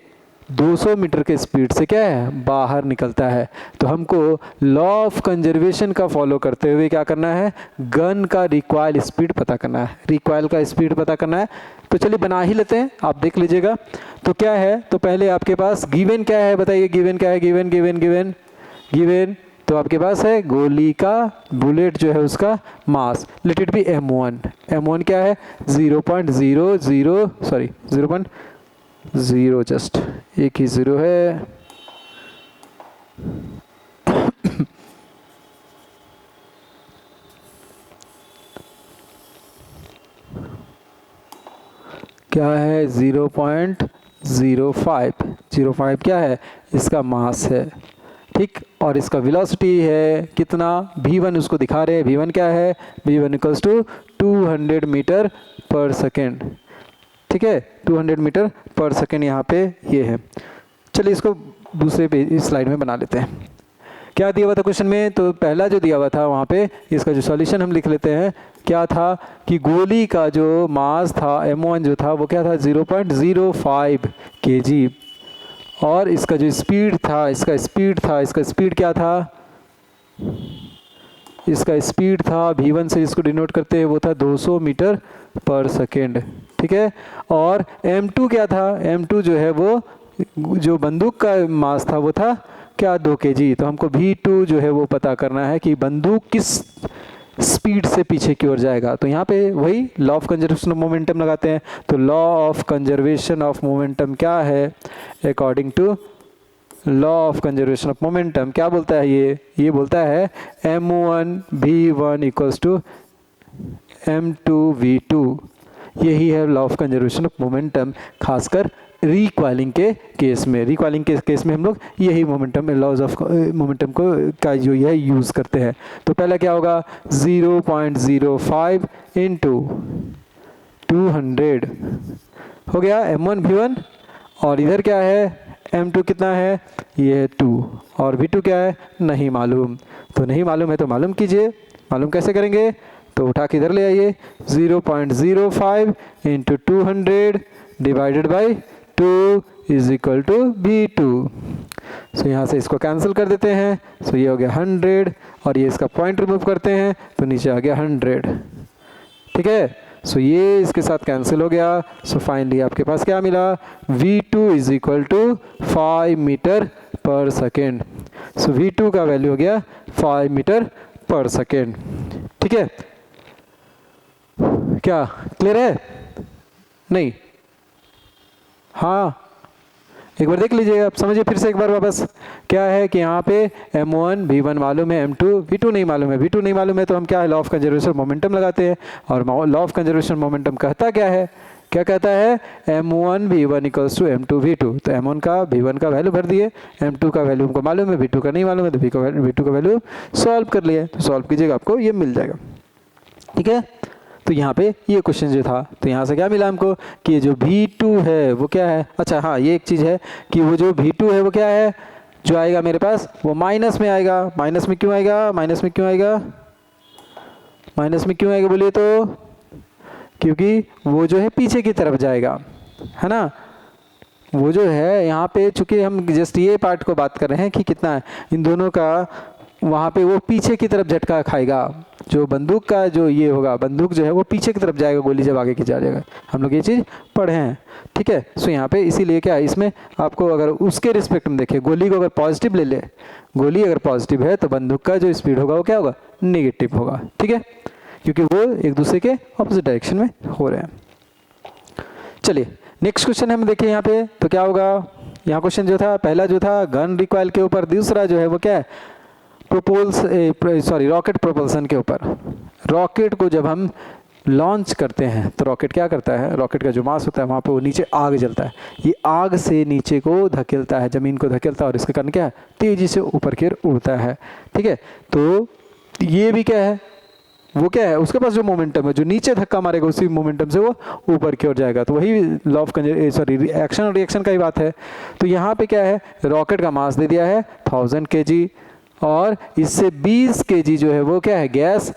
S1: 200 मीटर के स्पीड से क्या है, बाहर निकलता है। तो हमको लॉ ऑफ कंजर्वेशन का फॉलो करते हुए क्या करना है, गन का रिकॉइल स्पीड पता करना है, रिकॉइल का स्पीड पता करना है। तो चलिए बना ही लेते हैं, आप देख लीजिएगा। तो क्या है, तो पहले आपके पास गिवन क्या है, बताइए गिवन क्या है, गिवन गिवन गिवन गिवन तो आपके पास है गोली का, बुलेट जो है उसका मास, let it be m1। m1 क्या है 0.0 जस्ट एक ही 0 है। क्या है 0.05 क्या है, इसका मास है। ठीक, और इसका वेलोसिटी है कितना, v1 उसको दिखा रहे हैं। v1 क्या है, v1 equals to 200 metre per second. ठीक है, 200 मीटर पर सेकेंड यहाँ पे ये है। चलिए इसको दूसरे पे इस स्लाइड में बना लेते हैं। क्या दिया हुआ था क्वेश्चन में, तो पहला जो दिया हुआ था वहाँ पे इसका जो सॉल्यूशन हम लिख लेते हैं। क्या था कि गोली का जो मास था m1 जो था वो क्या था 0.05 kg और इसका जो स्पीड था, इसका स्पीड क्या था, इसका स्पीड था v1 से इसको डिनोट करते हैं वो था 200 मीटर पर सेकेंड। ठीक है, और m2 क्या था, m2 जो है वो जो बंदूक का मास था वो था क्या 2 kg। तो हमको v2 जो है वो पता करना है कि बंदूक किस स्पीड से पीछे की ओर जाएगा। तो यहाँ पे वही law of conservation of momentum लगाते हैं। तो law of conservation of momentum क्या है, according to law of conservation of momentum क्या बोलता है, ये बोलता है m1 v1 equals to m2 v2। यही है law of conservation of momentum, खासकर रिक्वाइलिंग के केस में। रिक्वाइलिंग के केस में हम लोग यही मोमेंटम, लॉज ऑफ मोमेंटम को का जो है यूज़ करते हैं। तो पहला क्या होगा 0.05 इंटू 200 हो गया m1 v1, और इधर क्या है m2 कितना है, ये है 2, और v2 क्या है नहीं मालूम। तो नहीं मालूम है तो मालूम कीजिए, मालूम कैसे करेंगे, तो उठा के इधर ले आइए 0.05 into 200 divided by 2 is equal to v2। So यहाँ से इसको कैंसिल कर देते हैं। सो ये हो गया 100 और ये इसका पॉइंट रिमूव करते हैं तो नीचे आ गया 100। ठीक है, सो ये इसके साथ कैंसिल हो गया। सो फाइनली आपके पास क्या मिला, v2 is equal to 5 metre per second. So v2 का वैल्यू हो गया 5 मीटर पर सेकेंड। ठीक है, क्या क्लियर है? नहीं? हाँ, एक बार देख लीजिएगा, आप समझिए फिर से एक बार वापस। क्या है कि यहाँ पे m1 v1 मालूम है, m2 v2 नहीं मालूम है। v2 नहीं मालूम है तो हम क्या है, लॉ ऑफ कंजर्वेशन मोमेंटम लगाते हैं। और लॉ ऑफ कंजर्वेशन मोमेंटम कहता क्या है? क्या कहता है? m1 v1 equals to m2 v2। तो m1 का v1 का वैल्यू भर दिए, m2 का वैल्यू हमको मालूम है, v2 का नहीं मालूम है, तो v2 का वैल्यू सॉल्व कर लिया। तो सॉल्व कीजिएगा, आपको ये मिल जाएगा। ठीक है, तो यहाँ पे ये क्वेश्चन जो था, तो यहाँ से क्या मिला हमको कि ये जो v2 है वो क्या है? अच्छा हाँ, ये एक चीज़ है कि वो जो v2 है वो क्या है, जो आएगा मेरे पास वो माइनस में आएगा। माइनस में क्यों आएगा? माइनस में क्यों आएगा? माइनस में क्यों आएगा बोलिए तो? क्योंकि वो जो है पीछे की तरफ जाएगा, है ना। वो जो है यहाँ पे, चूंकि हम जस्ट ये पार्ट को बात कर रहे हैं कि कितना है इन दोनों का, वहाँ पे वो पीछे की तरफ झटका खाएगा। जो बंदूक का जो ये होगा, बंदूक जो है वो पीछे की तरफ जाएगा, गोली जब आगे की जाएगा। हम लोग ये चीज़ पढ़े हैं। ठीक है, सो यहाँ पे इसीलिए क्या है, इसमें आपको अगर उसके रिस्पेक्ट में देखें, गोली को अगर पॉजिटिव ले ले, गोली अगर पॉजिटिव है तो बंदूक का जो स्पीड होगा वो क्या होगा? नेगेटिव होगा। ठीक है, क्योंकि वो एक दूसरे के ऑपोजिट डायरेक्शन में हो रहे हैं। चलिए नेक्स्ट क्वेश्चन हम देखिए यहाँ पे, तो क्या होगा? यहाँ क्वेश्चन जो था, पहला जो था गन रिकॉइल के ऊपर, दूसरा जो है वो क्या है, रॉकेट प्रोपल्सन के ऊपर। रॉकेट को जब हम लॉन्च करते हैं तो रॉकेट क्या करता है, रॉकेट का जो मास होता है वहाँ पे वो नीचे आग जलता है, ये आग से नीचे को धकेलता है, ज़मीन को धकेलता है, और इसके कारण क्या है, तेज़ी से ऊपर की ओर उड़ता है। ठीक है, तो ये भी क्या है, वो क्या है, उसके पास जो मोमेंटम है, जो नीचे धक्का मारेगा उसी मोमेंटम से वो ऊपर की ओर जाएगा। तो वही लॉ ऑफ एक्शन और रिएक्शन का ही बात है। तो यहाँ पे क्या है, रॉकेट का मास दे दिया है 1000 kg, और इससे 20 kg जो है वो क्या है, गैस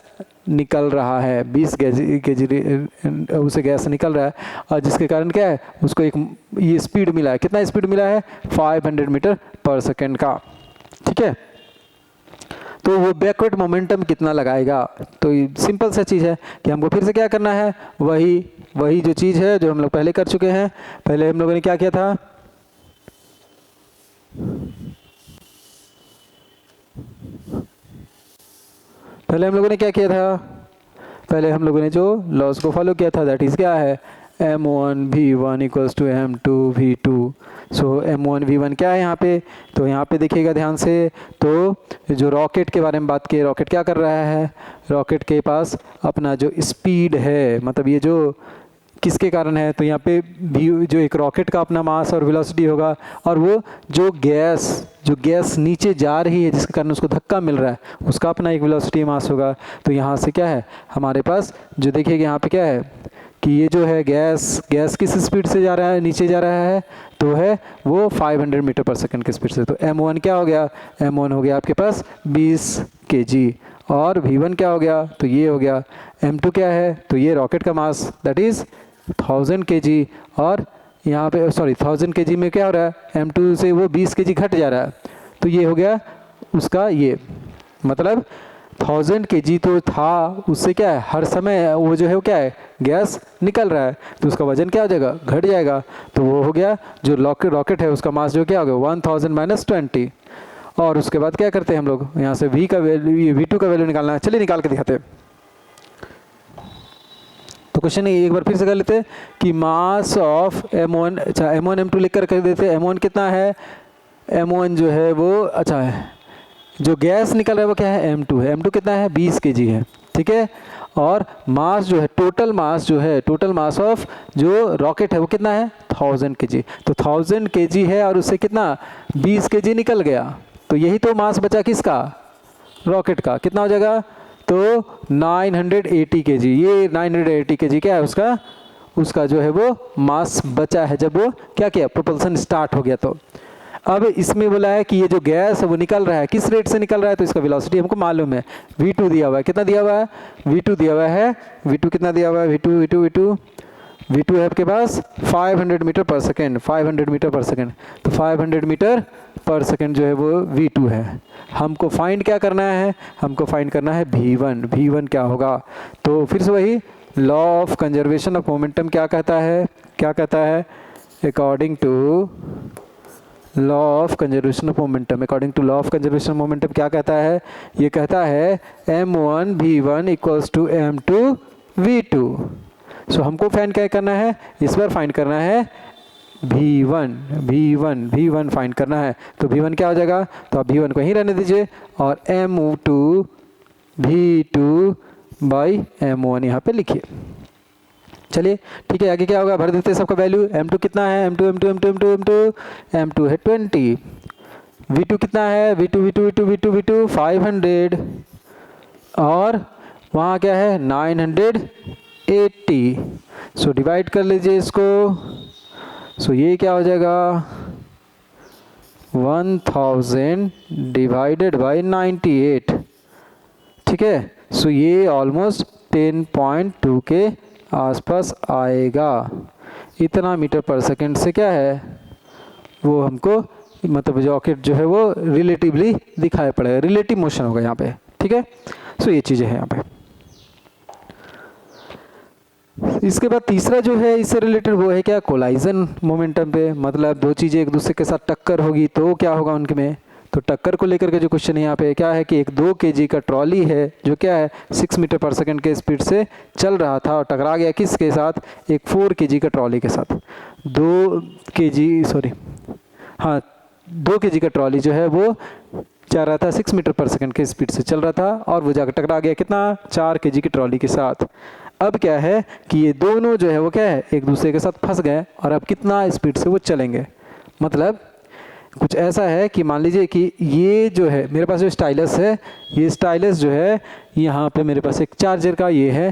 S1: निकल रहा है। 20 kg उसे गैस निकल रहा है, और जिसके कारण क्या है, उसको एक ये स्पीड मिला है। कितना स्पीड मिला है? 500 मीटर पर सेकेंड का। ठीक है, तो वो बैकवर्ड मोमेंटम कितना लगाएगा? तो सिंपल सा चीज़ है कि हमको फिर से क्या करना है, वही जो चीज़ है जो हम लोग पहले कर चुके हैं। पहले हम लोगों ने क्या किया था, पहले हम लोगों ने जो लॉस को फॉलो किया था, दैट इज़ क्या है, m1 v1 equals to m2 v2। So m1 v1 क्या है यहाँ पे, तो यहाँ पे देखिएगा ध्यान से, तो जो रॉकेट के बारे में बात की, रॉकेट क्या कर रहा है, रॉकेट के पास अपना जो स्पीड है, मतलब ये जो किसके कारण है, तो यहाँ पे भी जो एक रॉकेट का अपना मास और वेलोसिटी होगा, और वो जो गैस नीचे जा रही है जिसके कारण उसको धक्का मिल रहा है, उसका अपना एक वेलोसिटी मास होगा। तो यहाँ से क्या है हमारे पास, जो देखिएगा यहाँ पे क्या है कि ये जो है गैस किस स्पीड से जा रहा है, नीचे जा रहा है, तो है वो 500 मीटर पर सेकंड की स्पीड से। तो m1 क्या हो गया, m1 हो गया आपके पास 20 kg, और v1 क्या हो गया, तो ये हो गया। m2 क्या है, तो ये रॉकेट का मास दैट इज़ 1000 kg, और यहाँ पे 1000 kg में क्या हो रहा है, m2 से वो 20 kg घट जा रहा है, तो ये हो गया उसका, ये मतलब 1000 kg तो था, उससे क्या है हर समय वो जो है वो क्या है, गैस निकल रहा है, तो उसका वजन क्या हो जाएगा, घट जाएगा। तो वो हो गया जो रॉकेट है उसका मास जो क्या हो गया 1000 माइनस 20। और उसके बाद क्या करते हैं हम लोग, यहाँ से v का वैल्यू, v2 का वैल्यू निकालना है। चलिए निकाल के दिखाते हैं। तो क्वेश्चन एक बार फिर से कर लेते हैं कि मास ऑफ m1, अच्छा m1 m2 लिख कर देते हैं। m1 कितना है, m1 जो है वो, अच्छा है जो गैस निकल रहा है वो क्या है, m2 है। m2 कितना है, 20 kg है। ठीक है, और मास जो है, टोटल मास ऑफ जो रॉकेट है वो कितना है, 1000 kg। तो 1000 kg है, और उससे कितना 20 kg निकल गया, तो यही तो मास बचा किसका, रॉकेट का। कितना हो जाएगा, तो 980 kg। ये 980 kg क्या है उसका जो है वो मास बचा है जब वो क्या किया, प्रोपल्सन स्टार्ट हो गया। तो अब इसमें बोला है कि ये जो गैस है वो निकल रहा है, किस रेट से निकल रहा है, तो इसका वेलोसिटी हमको मालूम है, v2 दिया हुआ है। कितना दिया हुआ है, v2 दिया हुआ है, v2 कितना दिया हुआ है, v2 है आपके पास 500 metre per second, 500 metre per second. तो 500 मीटर पर सेकेंड जो है वो v2 है। हमको फाइंड क्या करना है, हमको फाइंड करना है v1 क्या होगा। तो फिर से वही law of conservation of momentum क्या कहता है, according to law of conservation of momentum, according to law of conservation of momentum क्या कहता है, ये कहता है m1 v1 equals to m2 v2। सो हमको फाइंड क्या करना है, इस बार फाइंड करना है v1 फाइंड करना है। तो v1 क्या हो जाएगा, तो आप v1 को यहीं रहने दीजिए और m2 v2 बाई m1 यहाँ पे लिखिए। चलिए ठीक है, आगे क्या होगा, भर देते हैं सबका वैल्यू। m2 कितना है, m2 है 20, v2 कितना है, v2 500 और वहाँ क्या है 980। सो डिवाइड कर लीजिए इसको। सो ये क्या हो जाएगा 1000 डिवाइडेड बाई 98, ठीक है। सो ये ऑलमोस्ट 10.2 के आसपास आएगा। इतना मीटर पर सेकंड से क्या है वो हमको मतलब रॉकेट जो है वो रिलेटिवली दिखाई पड़ेगा, रिलेटिव मोशन होगा यहाँ पे, ठीक है। सो ये चीज़ें हैं यहाँ पे। इसके बाद तीसरा जो है इससे रिलेटेड वो है क्या, कोलाइजन मोमेंटम पे, मतलब दो चीज़ें एक दूसरे के साथ टक्कर होगी तो क्या होगा उनके में। तो टक्कर को लेकर के जो क्वेश्चन है यहाँ पे क्या है कि एक 2 kg का ट्रॉली है जो क्या है 6 मीटर पर सेकंड के स्पीड से चल रहा था और टकरा गया किसके साथ, एक 4 kg का ट्रॉली के साथ। 2 kg का ट्रॉली जो है वो जा रहा था 6 मीटर पर सेकंड के स्पीड से चल रहा था और वो जाकर टकरा गया कितना 4 kg की ट्रॉली के साथ। अब क्या है कि ये दोनों जो है वो क्या है एक दूसरे के साथ फंस गए और अब कितना स्पीड से वो चलेंगे। मतलब कुछ ऐसा है कि मान लीजिए कि ये जो है मेरे पास जो स्टाइलस है, ये स्टाइलस जो है यहाँ पे मेरे पास एक चार्जर का ये है,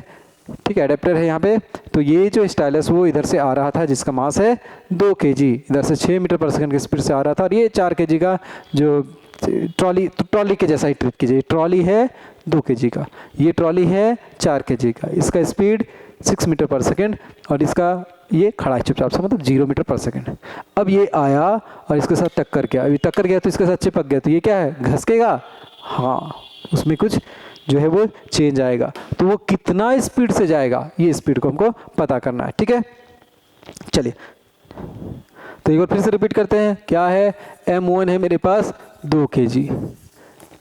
S1: ठीक है, अडेप्टर है यहाँ पे। तो ये जो स्टाइलस वो इधर से आ रहा था जिसका मास है 2 kg, इधर से 6 मीटर पर सेकंड की स्पीड से आ रहा था और ये 4 kg का जो ट्रॉली, तो ट्रॉली के जैसा ही ट्रिप कीजिए, ट्रॉली है 2 kg का, ये ट्रॉली है 4 kg का, इसका स्पीड 6 मीटर पर सेकंड और इसका ये खड़ा है चुपचाप सा मतलब 0 मीटर पर सेकंड। अब ये आया और इसके साथ टक्कर किया, अभी टक्कर गया तो इसके साथ चिपक गया, तो ये क्या है घसकेगा, हाँ उसमें कुछ जो है वो चेंज आएगा। तो वो कितना स्पीड से जाएगा ये स्पीड को हमको पता करना है, ठीक है। चलिए तो एक बार फिर से रिपीट करते हैं, क्या है m1 है मेरे पास 2 kg,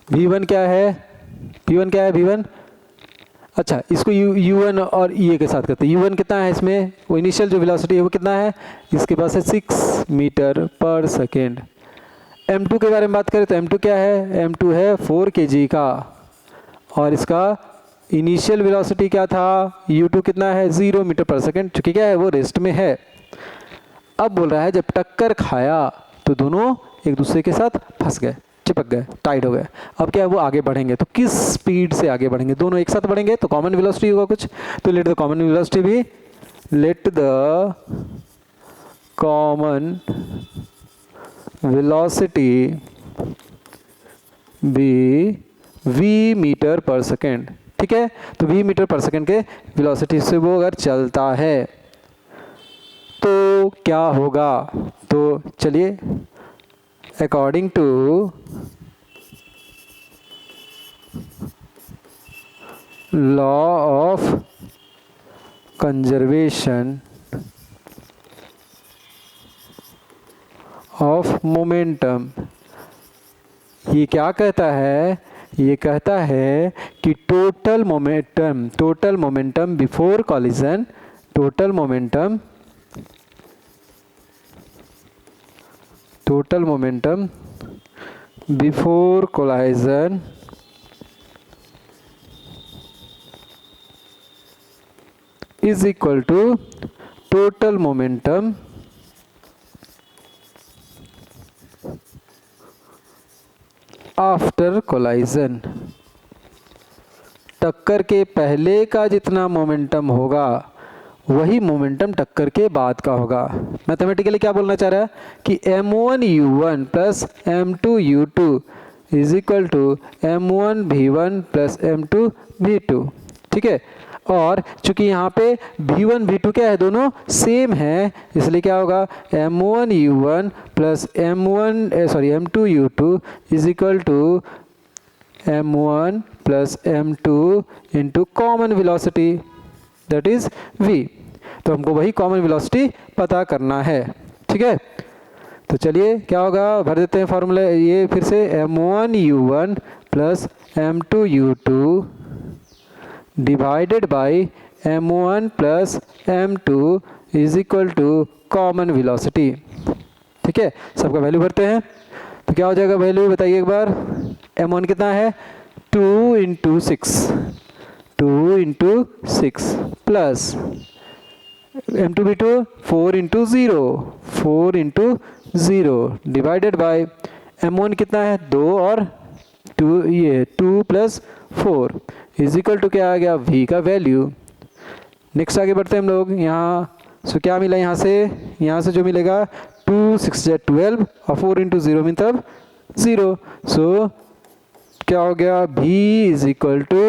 S1: v1 क्या है, v1 अच्छा इसको u1 और e के साथ करते हैं। u1 कितना है इसमें, वो इनिशियल जो वेलोसिटी है वो कितना है, इसके पास है 6 मीटर पर सेकेंड। m2 के बारे में बात करें तो m2 क्या है, m2 है 4 kg का और इसका इनिशियल वेलोसिटी क्या था, u2 कितना है 0 मीटर पर सेकेंड, चूँकि क्या है वो रेस्ट में है। अब बोल रहा है जब टक्कर खाया तो दोनों एक दूसरे के साथ फंस गए, चिपक गए, टाइट हो गए। अब क्या है वो आगे बढ़ेंगे, तो किस स्पीड से आगे बढ़ेंगे, दोनों एक साथ बढ़ेंगे तो कॉमन वेलोसिटी होगा कुछ, तो लेट द कॉमन वेलोसिटी भी, let the common velocity be v metre per second, ठीक है। तो v मीटर पर सेकेंड के वेलोसिटी से वो अगर चलता है तो क्या होगा, तो चलिए according to law of conservation of momentum, ये क्या कहता है, ये कहता है कि total momentum before collision, total momentum before collision is equal to total momentum after collision. टक्कर के पहले का जितना मोमेंटम होगा वही मोमेंटम टक्कर के बाद का होगा। मैथमेटिकली क्या बोलना चाह रहा है कि m1u1 plus m2u2 is equal to m1v1 plus m2v2, ठीक है। और चूंकि यहाँ पे v1 v2 क्या है, दोनों सेम है, इसलिए क्या होगा m1u1 plus m2u2 is equal to m1 plus m2 into common velocity that is v। तो हमको वही कॉमन वेलोसिटी पता करना है, ठीक है। तो चलिए क्या होगा, भर देते हैं फॉर्मूला ये फिर से, m1u1 plus m2u2 divided by m1 plus m2 is equal to common velocity. ठीक है, सबका वैल्यू भरते हैं तो क्या हो जाएगा वैल्यू बताइए एक बार। m1 कितना है 2 into 6 plus m2v2 4 into 0 divided bye m1 कितना है 2 और 2, ये 2 प्लस 4 इज इक्वल टू क्या आ गया v का वैल्यू। नेक्स्ट आगे बढ़ते हैं हम लोग यहाँ। सो क्या मिला यहाँ से जो मिलेगा 2 6 12 और 4 इंटू 0 मतलब 0। सो क्या हो गया v is equal to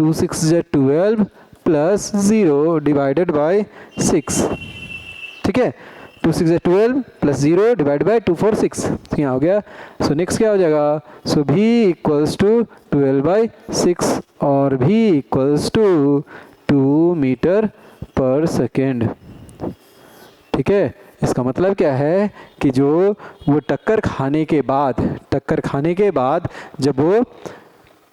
S1: 2 6 12 plus 0 divided by 6। ठीक है, 2 6 12 प्लस 0 डिवाइड बाय 2 4 6 यहाँ हो गया। सो नेक्स्ट क्या हो जाएगा, सो v इक्वल्स टू 12 बाई 6 और v equals to 2 metre per second. ठीक है, इसका मतलब क्या है कि जो वो टक्कर खाने के बाद जब वो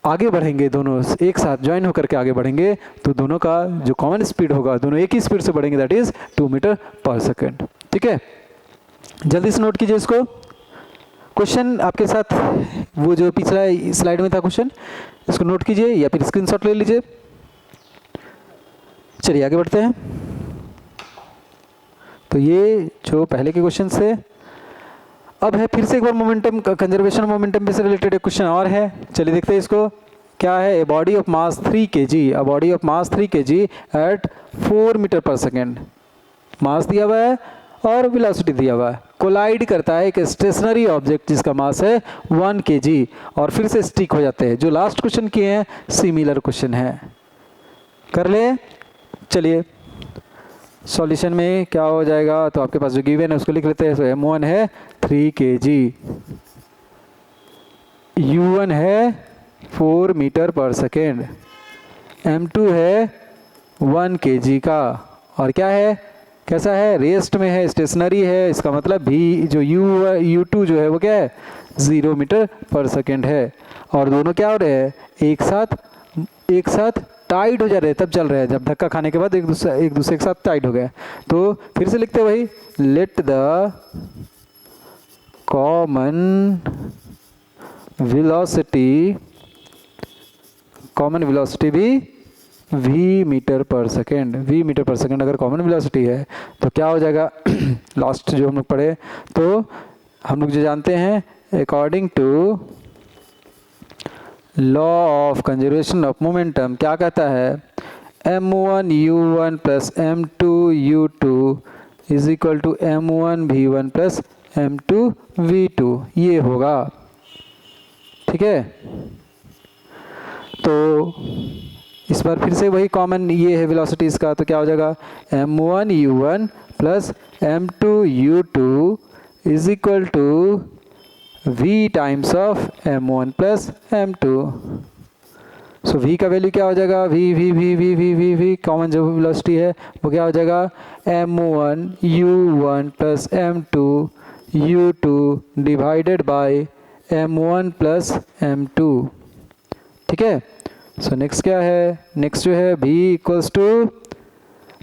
S1: आगे बढ़ेंगे, दोनों एक साथ ज्वाइन होकर के आगे बढ़ेंगे तो दोनों का जो कॉमन स्पीड होगा, दोनों एक ही स्पीड से बढ़ेंगे, that is 2 metre per second. ठीक है, जल्दी से नोट कीजिए इसको। क्वेश्चन आपके साथ वो जो पिछला स्लाइड में था क्वेश्चन, इसको नोट कीजिए या फिर स्क्रीनशॉट ले लीजिए। चलिए आगे बढ़ते हैं। तो ये जो पहले के क्वेश्चन थे, अब है फिर से एक बार मोमेंटम कंजर्वेशन मोमेंटम से रिलेटेड एक क्वेश्चन और है। चलिए देखते हैं इसको क्या है। A body of mass 3 kg at 4 metre per second, mass दिया हुआ है और वेलोसिटी दिया हुआ है, कोलाइड करता है एक स्टेशनरी ऑब्जेक्ट जिसका मास है 1 kg और फिर से स्टिक हो जाते हैं। जो लास्ट क्वेश्चन किए हैं सिमिलर क्वेश्चन है, कर ले। चलिए सॉल्यूशन में क्या हो जाएगा, तो आपके पास जो गिवन है उसको लिख लेते हैं। तो m1 है 3 kg, u1 है 4 मीटर पर सेकेंड, m2 है 1 kg का, और क्या है, कैसा है, रेस्ट में है, स्टेशनरी है। इसका मतलब भी जो u2 जो है वो क्या है 0 मीटर पर सेकेंड है। और दोनों क्या हो रहे हैं, एक साथ टाइट हो जा रहे हैं, तब चल रहे हैं जब धक्का खाने के बाद एक दूसरे के साथ टाइट हो गए। तो फिर से लिखते हैं वही, लेट द कॉमन वेलोसिटी भी v मीटर पर सेकेंड अगर कॉमन वेलोसिटी है तो क्या हो जाएगा लास्ट जो हम लोग पढ़े, तो हम लोग जो जानते हैं according to law of conservation of momentum क्या कहता है, m1 u1 plus m2 u2 is equal to m1 v1 plus m2 v2, ये होगा। ठीक है, तो इस बार फिर से वही कॉमन ये है वेलोसिटीज़ का, तो क्या हो जाएगा m1 u1 plus m2 u2 is equal to v times of m1 plus m2। So v का वैल्यू क्या हो जाएगा, v कॉमन जो वेलोसिटी है वो क्या हो जाएगा m1 u1 plus m2 u2 divided by m1 plus m2। ठीक है, सो नेक्स्ट क्या है, नेक्स्ट जो है v इक्वल्स टू,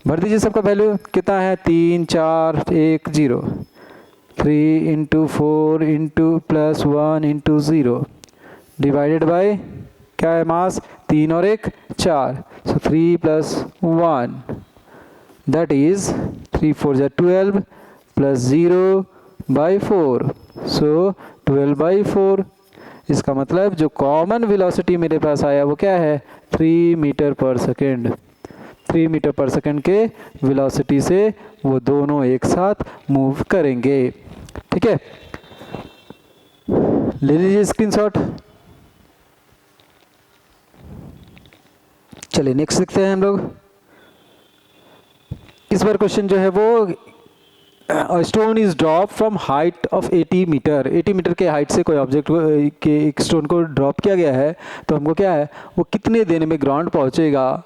S1: भर दीजिए सबका वैल्यू कितना है 3 4 1 0, 3 into 4 into plus 1 into 0 divided bye क्या है मास 3 और 1 4, सो 3 प्लस 1 दैट इज 3 4 जा 12 प्लस 0 बाई 4, सो 12 बाई 4। इसका मतलब जो कॉमन वेलोसिटी मेरे पास आया वो क्या है 3 metre per second. 3 metre per second के वेलोसिटी से वो दोनों एक साथ मूव करेंगे। ठीक है, ले लीजिए स्क्रीनशॉट। चलिए नेक्स्ट देखते हैं हम लोग। इस बार क्वेश्चन जो है वो stone is drop from height of 80 metre, 80 metre के हाइट से कोई ऑब्जेक्ट के एक स्टोन को ड्रॉप किया गया है, तो हमको क्या है वो कितने देर में ग्राउंड पहुंचेगा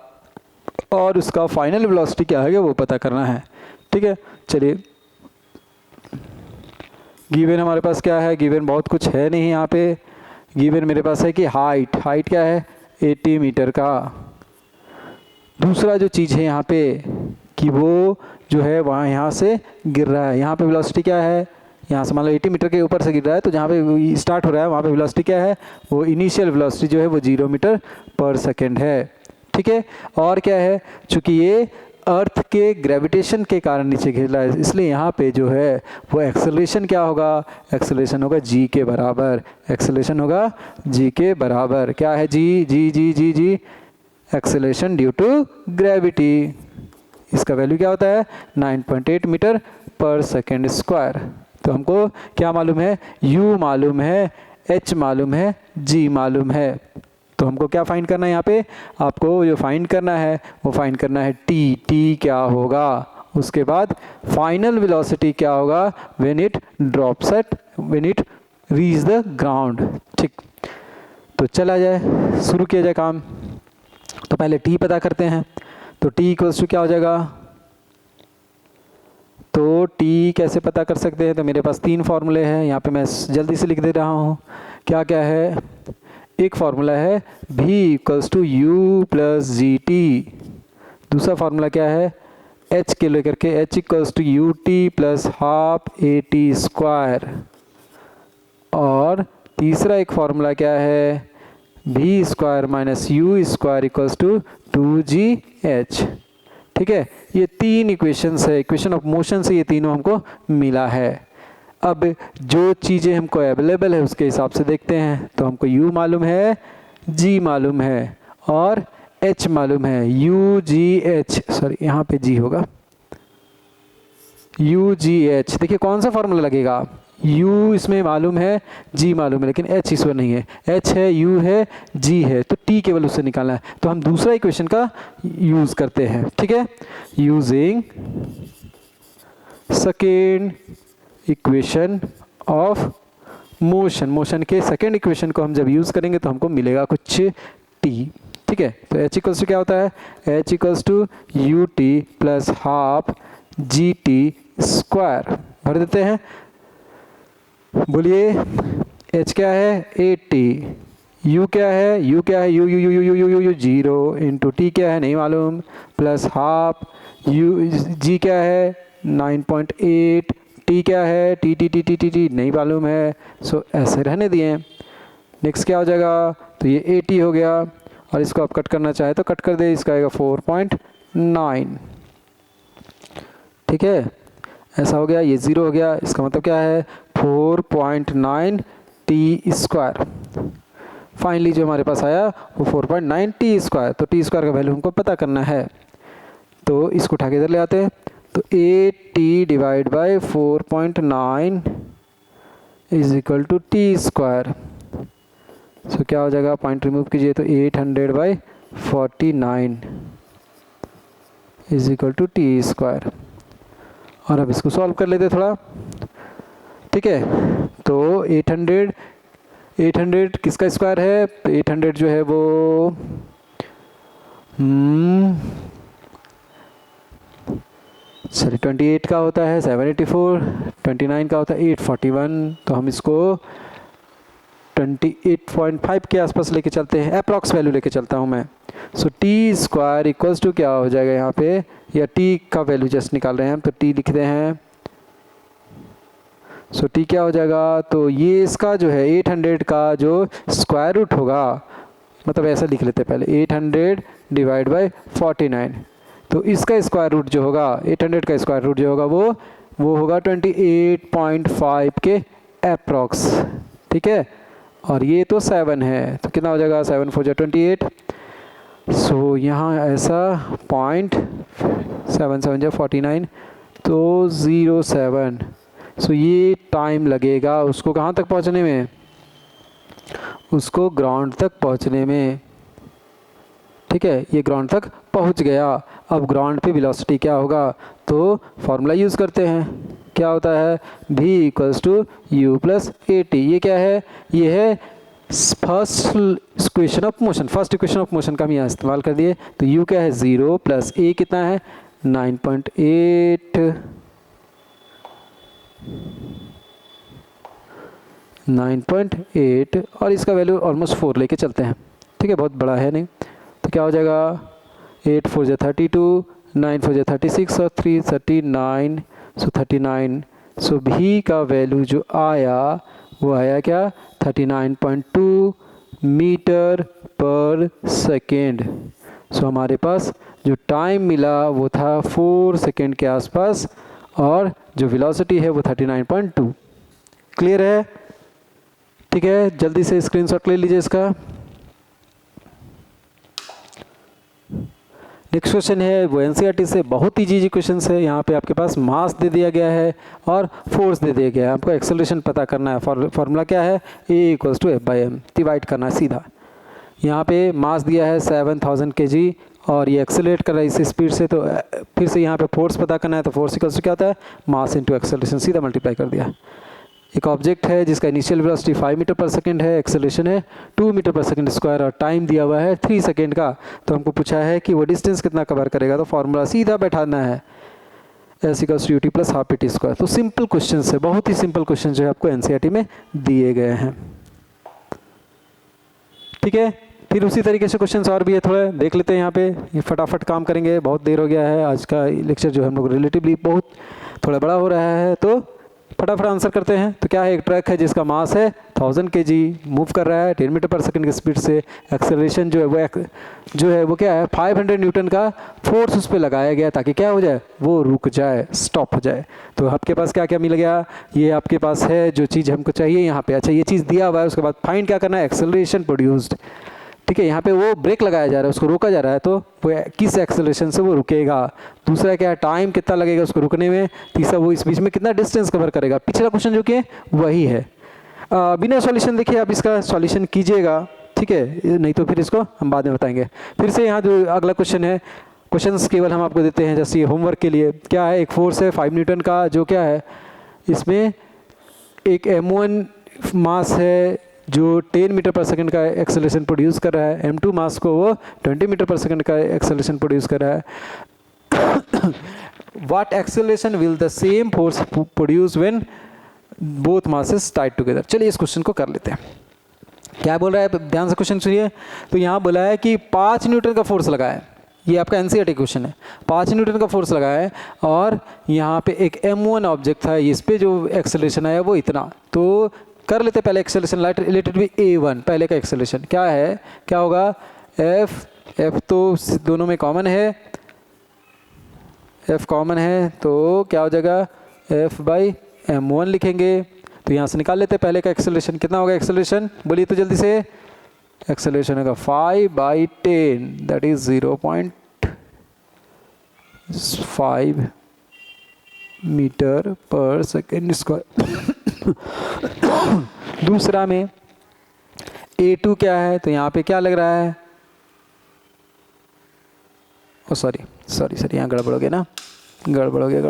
S1: और उसका फाइनल वेलोसिटी क्या है वो पता करना है। ठीक है, चलिए गिवन हमारे पास क्या है, गिवन बहुत कुछ है नहीं यहाँ पे। गिवन मेरे पास है कि हाइट क्या है 80 मीटर का। दूसरा जो चीज़ है यहाँ पे कि वो जो है वहाँ यहाँ से गिर रहा है, यहाँ पे वेलोसिटी क्या है, यहाँ से मान लो 80 मीटर के ऊपर से गिर रहा है, तो जहाँ पे स्टार्ट हो रहा है वहाँ पे वेलोसिटी क्या है, वो इनिशियल वेलोसिटी जो है वो 0 मीटर पर सेकेंड है। ठीक है, और क्या है, चूँकि ये अर्थ के ग्रेविटेशन के कारण नीचे गिर रहा है, इसलिए यहाँ पे जो है वो एक्सेलरेशन क्या होगा, एक्सेलरेशन होगा जी के बराबर। एक्सेलरेशन होगा जी के बराबर। क्या है जी, जी जी जी जी एक्सेलरेशन ड्यू टू ग्रेविटी। इसका वैल्यू क्या होता है 9.8 मीटर पर सेकेंड स्क्वायर। तो हमको क्या मालूम है, u मालूम है, h मालूम है, g मालूम है। तो हमको क्या फाइंड करना है, यहाँ पे आपको जो फाइंड करना है वो फाइंड करना है t क्या होगा, उसके बाद फाइनल वेलोसिटी क्या होगा when it drops at, when it reach the ground. ठीक, तो चला जाए, शुरू किया जाए काम। तो पहले t पता करते हैं। तो t इक्वल्स टू क्या हो जाएगा, तो t कैसे पता कर सकते हैं, तो मेरे पास 3 फार्मूले हैं, यहाँ पे मैं जल्दी से लिख दे रहा हूँ। क्या क्या है, एक फार्मूला है v equals to u plus g t. दूसरा फार्मूला क्या है, h के लेकर के h equals to u t plus half a t square. और तीसरा एक फार्मूला क्या है, v square minus u square equals to 2gh। ठीक है, ये 3 इक्वेशंस है, इक्वेशन ऑफ मोशन से ये तीनों हमको मिला है। अब जो चीज़ें हमको अवेलेबल है उसके हिसाब से देखते हैं। तो हमको u मालूम है, g मालूम है और h मालूम है, u g h, सॉरी यहाँ पे g होगा, u g h। देखिए कौन सा फॉर्मूला लगेगा, u इसमें मालूम है, g मालूम है, लेकिन h इसमें नहीं है। h है, u है, g है, तो t केवल उससे निकालना है। तो हम दूसरा इक्वेशन का यूज़ करते हैं। ठीक है, using second equation of motion, motion के सेकेंड इक्वेशन को हम जब यूज़ करेंगे तो हमको मिलेगा कुछ t। ठीक है, तो h इक्वल्स टू क्या होता है, h equals to u t plus half g t square. भर देते हैं, बोलिए h क्या है 80, u क्या है, u क्या है, u 0 इंटू टी क्या है नहीं मालूम, प्लस हाफ u, g क्या है 9.8, टी क्या है टी नहीं मालूम है, सो ऐसे रहने दिए। नेक्स्ट क्या हो जाएगा, तो ये 80 हो गया, और इसको आप कट करना चाहे तो कट कर दे, इसका आएगा 4.9। ठीक है, ऐसा हो गया, ये 0 हो गया, इसका मतलब क्या है 4.9 टी स्क्वायर। फाइनली जो हमारे पास आया वो 4.9 टी स्क्वायर। तो टी स्क्वायर का वैल्यू हमको पता करना है, तो इसको उठा के इधर ले आते हैं। तो 8t divide by 4.9 is equal to T square. So क्या हो जाएगा, पॉइंट रिमूव कीजिए, तो 800/49 is equal to T square. और अब इसको सॉल्व कर लेते थोड़ा। ठीक है, तो 800 किसका स्क्वायर है, 800 जो है वो सॉरी 28 का होता है 784, 29 का होता है 841। तो हम इसको 28.5 के आसपास लेके चलते हैं, अप्रॉक्स वैल्यू लेके चलता हूँ मैं। So T square equals to क्या हो जाएगा यहाँ पे, या टी का वैल्यू जस्ट निकाल रहे हैं हम, तो टी लिखते हैं। सो टी क्या हो जाएगा, तो ये इसका जो है 800 का जो स्क्वायर रूट होगा, मतलब ऐसा लिख लेते हैं पहले 800 डिवाइड बाई 49। तो इसका स्क्वायर रूट जो होगा 800 का स्क्वायर रूट जो होगा वो होगा 28.5 के अप्रॉक्स। ठीक है, और ये तो 7 है, तो कितना हो जाएगा 7 4 28। सो यहाँ ऐसा 0.77 49, तो 07। सो ये टाइम लगेगा उसको कहाँ तक पहुँचने में, उसको ग्राउंड तक पहुँचने में। ठीक है, ये ग्राउंड तक पहुँच गया। अब ग्राउंड पे वेलोसिटी क्या होगा, तो फॉर्मूला यूज़ करते हैं। क्या होता है, v equals to u plus a t. ये क्या है, ये है first equation of motion, first equation of motion का हम यहाँ इस्तेमाल कर दिए। तो u क्या है 0 प्लस a कितना है 9.8 9.8 और इसका वैल्यू ऑलमोस्ट 4 लेके चलते हैं, ठीक है, बहुत बड़ा है नहीं। तो क्या हो जाएगा 8 4 जा 32, 9 4 जा 36 और 3 39, सो 39। सो भी का वैल्यू जो आया वो आया क्या 39.2 मीटर पर सेकेंड। सो हमारे पास जो टाइम मिला वो था 4 सेकेंड के आसपास और जो वेलोसिटी है वो 39.2। क्लियर है? ठीक है, जल्दी से स्क्रीनशॉट ले लीजिए इसका। नेक्स्ट क्वेश्चन है वो एनसीईआरटी से बहुत ही इजी क्वेश्चन है। यहाँ पे आपके पास मास दे दिया गया है और फोर्स दे दिया गया है, आपको एक्सेलरेशन पता करना है। फॉर्मूला क्या है, A = F/m, डिवाइड करना है सीधा। यहाँ पे मास दिया है 7000 kg और ये एक्सेलरेट कर रहा है इस स्पीड से, तो फिर से यहाँ पे फोर्स पता करना है। तो फोर्स इक्वल्स टू क्या होता है, मास इंटू एक्सेलरेशन, सीधा मल्टीप्लाई कर दिया। एक ऑब्जेक्ट है जिसका इनिशियल वेलोसिटी 5 मीटर पर सेकंड है, एक्सेलरेशन है 2 मीटर पर सेकंड स्क्वायर और टाइम दिया हुआ है 3 सेकंड का। तो हमको पूछा है कि वो डिस्टेंस कितना कवर करेगा, तो फॉर्मूला सीधा बैठाना है S = ut + ½ t²। तो सिंपल क्वेश्चन है, बहुत ही सिंपल क्वेश्चन जो है आपको एनसीईआरटी में दिए गए हैं। ठीक है, फिर उसी तरीके से क्वेश्चन और भी है, थोड़ा देख लेते हैं। यहाँ पे ये फटाफट काम करेंगे, बहुत देर हो गया है। आज का लेक्चर जो है हम लोग रिलेटिवली बहुत थोड़ा बड़ा हो रहा है, तो फटाफट आंसर करते हैं। तो क्या है, एक ट्रक है जिसका मास है 1000 kg, मूव कर रहा है 10 मीटर पर सेकंड की स्पीड से। एक्सेलरेशन जो है वो क्या है 500 न्यूटन का फोर्स उस पर लगाया गया ताकि क्या हो जाए, वो रुक जाए, स्टॉप हो जाए। तो आपके पास क्या क्या मिल गया, ये आपके पास है जो चीज़ हमको चाहिए यहाँ पे। अच्छा, ये चीज़ दिया हुआ है, उसके बाद फाइंड क्या करना है, एक्सेलरेशन प्रोड्यूस्ड। ठीक है, यहाँ पे वो ब्रेक लगाया जा रहा है, उसको रोका जा रहा है, तो वो किस एक्सेलरेशन से वो रुकेगा। दूसरा क्या है, टाइम कितना लगेगा उसको रुकने में। तीसरा वो इस बीच में कितना डिस्टेंस कवर करेगा। पिछला क्वेश्चन जो कि वही है। बिना सॉल्यूशन देखिए आप इसका सॉल्यूशन कीजिएगा, ठीक है, नहीं तो फिर इसको हम बाद में बताएंगे। फिर से यहाँ जो अगला क्वेश्चन है, क्वेश्चंस केवल हम आपको देते हैं जैसे ये होमवर्क के लिए। क्या है, एक फोर्स है 5 न्यूटन का, जो क्या है, इसमें एक m1 मास है जो 10 मीटर पर सेकंड का एक्सेलरेशन प्रोड्यूस कर रहा है, m2 मास को वो 20 मीटर पर सेकंड का एक्सेलरेशन प्रोड्यूस कर रहा है। What acceleration will the same force produce when both masses Tide together. चलिए इस क्वेश्चन को कर लेते हैं। क्या बोल रहा है, ध्यान से क्वेश्चन सुनिए। तो यहाँ बोला है कि 5 न्यूटन का फोर्स लगा है, ये आपका एनसीईआरटी क्वेश्चन है। 5 न्यूटन का फोर्स लगा है और यहाँ पे एक m1 ऑब्जेक्ट था, इस पे जो एक्सेलरेशन आया वो इतना। तो कर लेते पहले एक्सेलरेशन रिलेटेड भी A1, पहले का एक्सेलरेशन क्या है, क्या होगा, F तो दोनों में कॉमन है, F कॉमन है, तो क्या हो जाएगा F/m1 लिखेंगे। तो यहाँ से निकाल लेते पहले का एक्सेलरेशन, कितना होगा एक्सेलरेशन, बोलिए तो जल्दी से। एक्सेलरेशन होगा 5/10, that is 0.5 metre per second square. दूसरा में A2 क्या है, तो यहाँ पे क्या लग रहा है, ओ सॉरी यहाँ गड़बड़ हो गया ना, गड़बड़ हो गया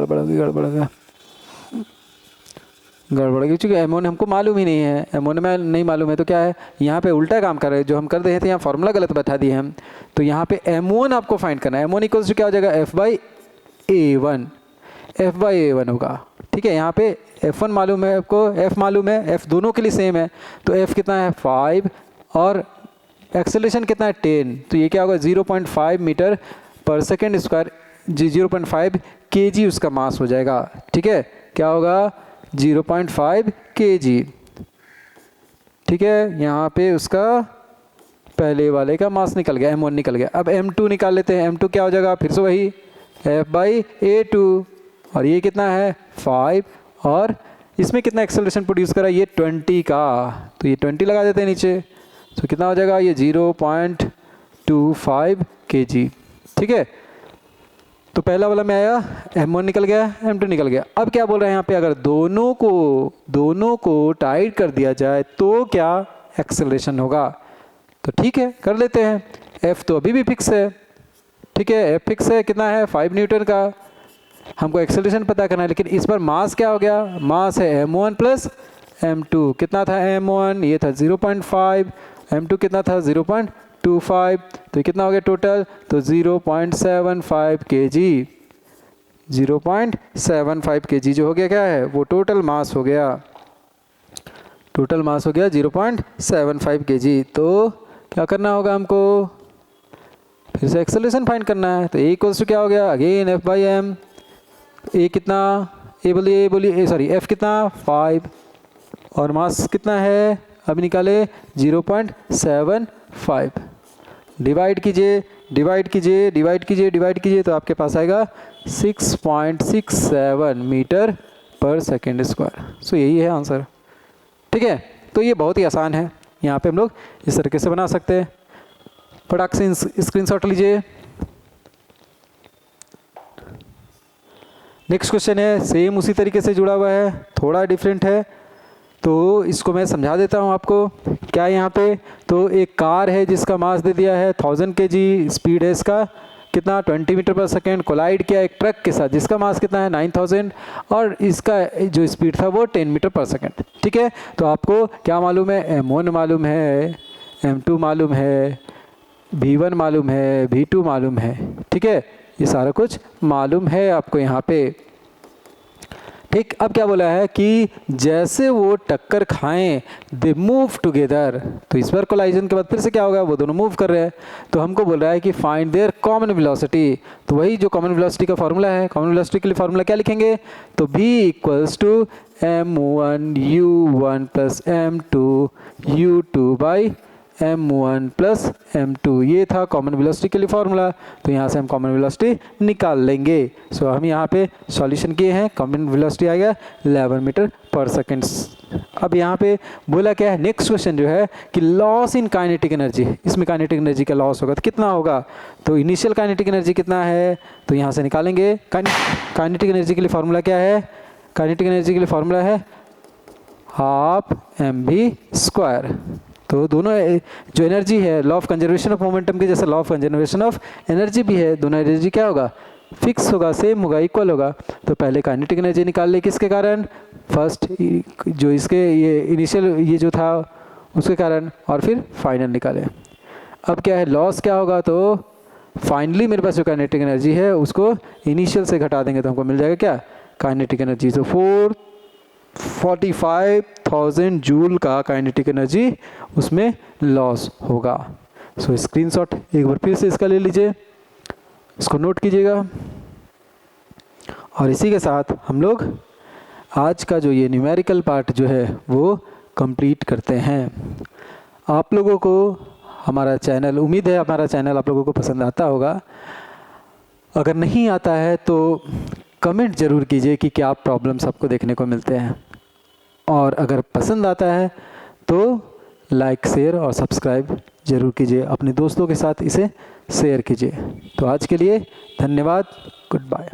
S1: क्योंकि M1 हमको मालूम ही नहीं है, M1 में नहीं मालूम है। तो क्या है, यहाँ पे उल्टा काम कर रहे हैं, जो हम कर रहे थे यहाँ फॉर्मूला गलत बता दिए हम। तो यहाँ पे M1 आपको फाइंड करना है। M1 इक्वल्स टू क्या हो जाएगा, F/A1 होगा। ठीक है, यहाँ पे F1 मालूम है आपको, F मालूम है, F दोनों के लिए सेम है। तो F कितना है 5 और एक्सेलरेशन कितना है 10, तो ये क्या होगा 0.5 metre per second square, 0.5 kg उसका मास हो जाएगा। ठीक है, क्या होगा 0.5 kg। ठीक है, यहाँ पे उसका पहले वाले का मास निकल गया, M1 निकल गया। अब M2 निकाल लेते हैं। M2 क्या हो जाएगा, फिर से वही F/A2 और ये कितना है 5 और इसमें कितना एक्सेलरेशन प्रोड्यूस करा, ये 20 का, तो ये 20 लगा देते हैं नीचे। तो कितना हो जाएगा, ये 0.25 kg। ठीक है, तो पहला वाला में आया, M1 निकल गया, M2 निकल गया। अब क्या बोल रहे हैं यहाँ पे, अगर दोनों को टाइट कर दिया जाए तो क्या एक्सेलरेशन होगा। तो ठीक है, कर लेते हैं। F तो अभी भी फिक्स है, ठीक है, F फिक्स है, कितना है 5 न्यूटन का। हमको एक्सेलरेशन पता करना है, लेकिन इस पर मास क्या हो गया, मास है m1 प्लस m2। कितना था m1, ये था 0.5, m2 कितना था 0.25, तो कितना हो गया टोटल, तो 0.75 kg। 0.75 kg जो हो गया क्या है, वो टोटल मास हो गया। टोटल मास हो गया 0.75 kg। तो क्या करना होगा हमको, फिर से एक्सेलरेशन फाइंड करना है। तो ए इक्वल्स टू क्या हो गया, अगेन एफ बाई एम। ए कितना, ए बोलिए सॉरी एफ कितना 5 और मास कितना है अभी निकाले 0.75। डिवाइड कीजिए डिवाइड कीजिए डिवाइड कीजिए डिवाइड कीजिए तो आपके पास आएगा 6.67 मीटर पर सेकेंड स्क्वायर। सो यही है आंसर। ठीक है, तो ये बहुत ही आसान है, यहाँ पे हम लोग इस तरीके से बना सकते हैं। फटाक से स्क्रीनशॉट लीजिए। नेक्स्ट क्वेश्चन है, सेम उसी तरीके से जुड़ा हुआ है, थोड़ा डिफरेंट है, तो इसको मैं समझा देता हूँ आपको। क्या यहाँ पे, तो एक कार है जिसका मास दे दिया है 1000 kg, स्पीड है इसका कितना 20 मीटर पर सेकेंड, कोलाइड किया एक ट्रक के साथ जिसका मास कितना है 9000 और इसका जो स्पीड था वो 10 मीटर पर सेकेंड। ठीक है, तो आपको क्या मालूम है, m1 मालूम है, m2 मालूम है, v1 मालूम है, v2 मालूम है। ठीक है, ये सारा कुछ मालूम है आपको यहाँ पे। ठीक, अब क्या बोला है कि जैसे वो टक्कर खाएं दे मूव टुगेदर, तो इस बार कोलाइजन के बाद फिर से क्या होगा, वो दोनों मूव कर रहे हैं। तो हमको बोल रहा है कि फाइंड देयर कॉमन वेलोसिटी। तो वही जो कॉमन वेलोसिटी का फॉर्मूला है, कॉमन वेलोसिटी के लिए फॉर्मूला क्या लिखेंगे, तो v equals to m1 u1 plus m2 u2 by m1 plus m2, ये था कॉमन वेलोसिटी के लिए फॉर्मूला। तो यहाँ से हम कॉमन वेलोसिटी निकाल लेंगे। सो हम यहाँ पे सॉल्यूशन किए हैं, कॉमन वेलोसिटी आ गया 11 मीटर पर सेकेंड। अब यहाँ पे बोला क्या है, नेक्स्ट क्वेश्चन जो है कि लॉस इन काइनेटिक एनर्जी, इसमें काइनेटिक एनर्जी का लॉस होगा तो कितना होगा, तो इनिशियल काइनेटिक एनर्जी कितना है, तो यहाँ से निकालेंगे। काइनेटिक एनर्जी के लिए फॉर्मूला क्या है, काइनेटिक एनर्जी के लिए फॉर्मूला है हाफ mv²। तो दोनों जो एनर्जी है, law of conservation of momentum के जैसा law of conservation of energy भी है, दोनों एनर्जी क्या होगा, फिक्स होगा, सेम होगा, इक्वल होगा। तो पहले काइनेटिक एनर्जी निकाल ले, किसके कारण, फर्स्ट जो इसके ये इनिशियल ये जो था उसके कारण, और फिर फाइनल निकाले। अब क्या है, लॉस क्या होगा, तो फाइनली मेरे पास जो काइनेटिक एनर्जी है उसको इनिशियल से घटा देंगे तो हमको मिल जाएगा क्या, काइनेटिक एनर्जी। तो 45,000 जूल का काइनेटिक एनर्जी उसमें लॉस होगा। सो स्क्रीनशॉट एक बार फिर से इसका ले लीजिए, इसको नोट कीजिएगा। और इसी के साथ हम लोग आज का जो ये न्यूमेरिकल पार्ट जो है वो कंप्लीट करते हैं। आप लोगों को हमारा चैनल, उम्मीद है हमारा चैनल आप लोगों को पसंद आता होगा। अगर नहीं आता है तो कमेंट ज़रूर कीजिए कि क्या प्रॉब्लम्स आपको देखने को मिलते हैं, और अगर पसंद आता है तो लाइक, शेयर और सब्सक्राइब ज़रूर कीजिए, अपने दोस्तों के साथ इसे शेयर कीजिए। तो आज के लिए धन्यवाद, गुड बाय।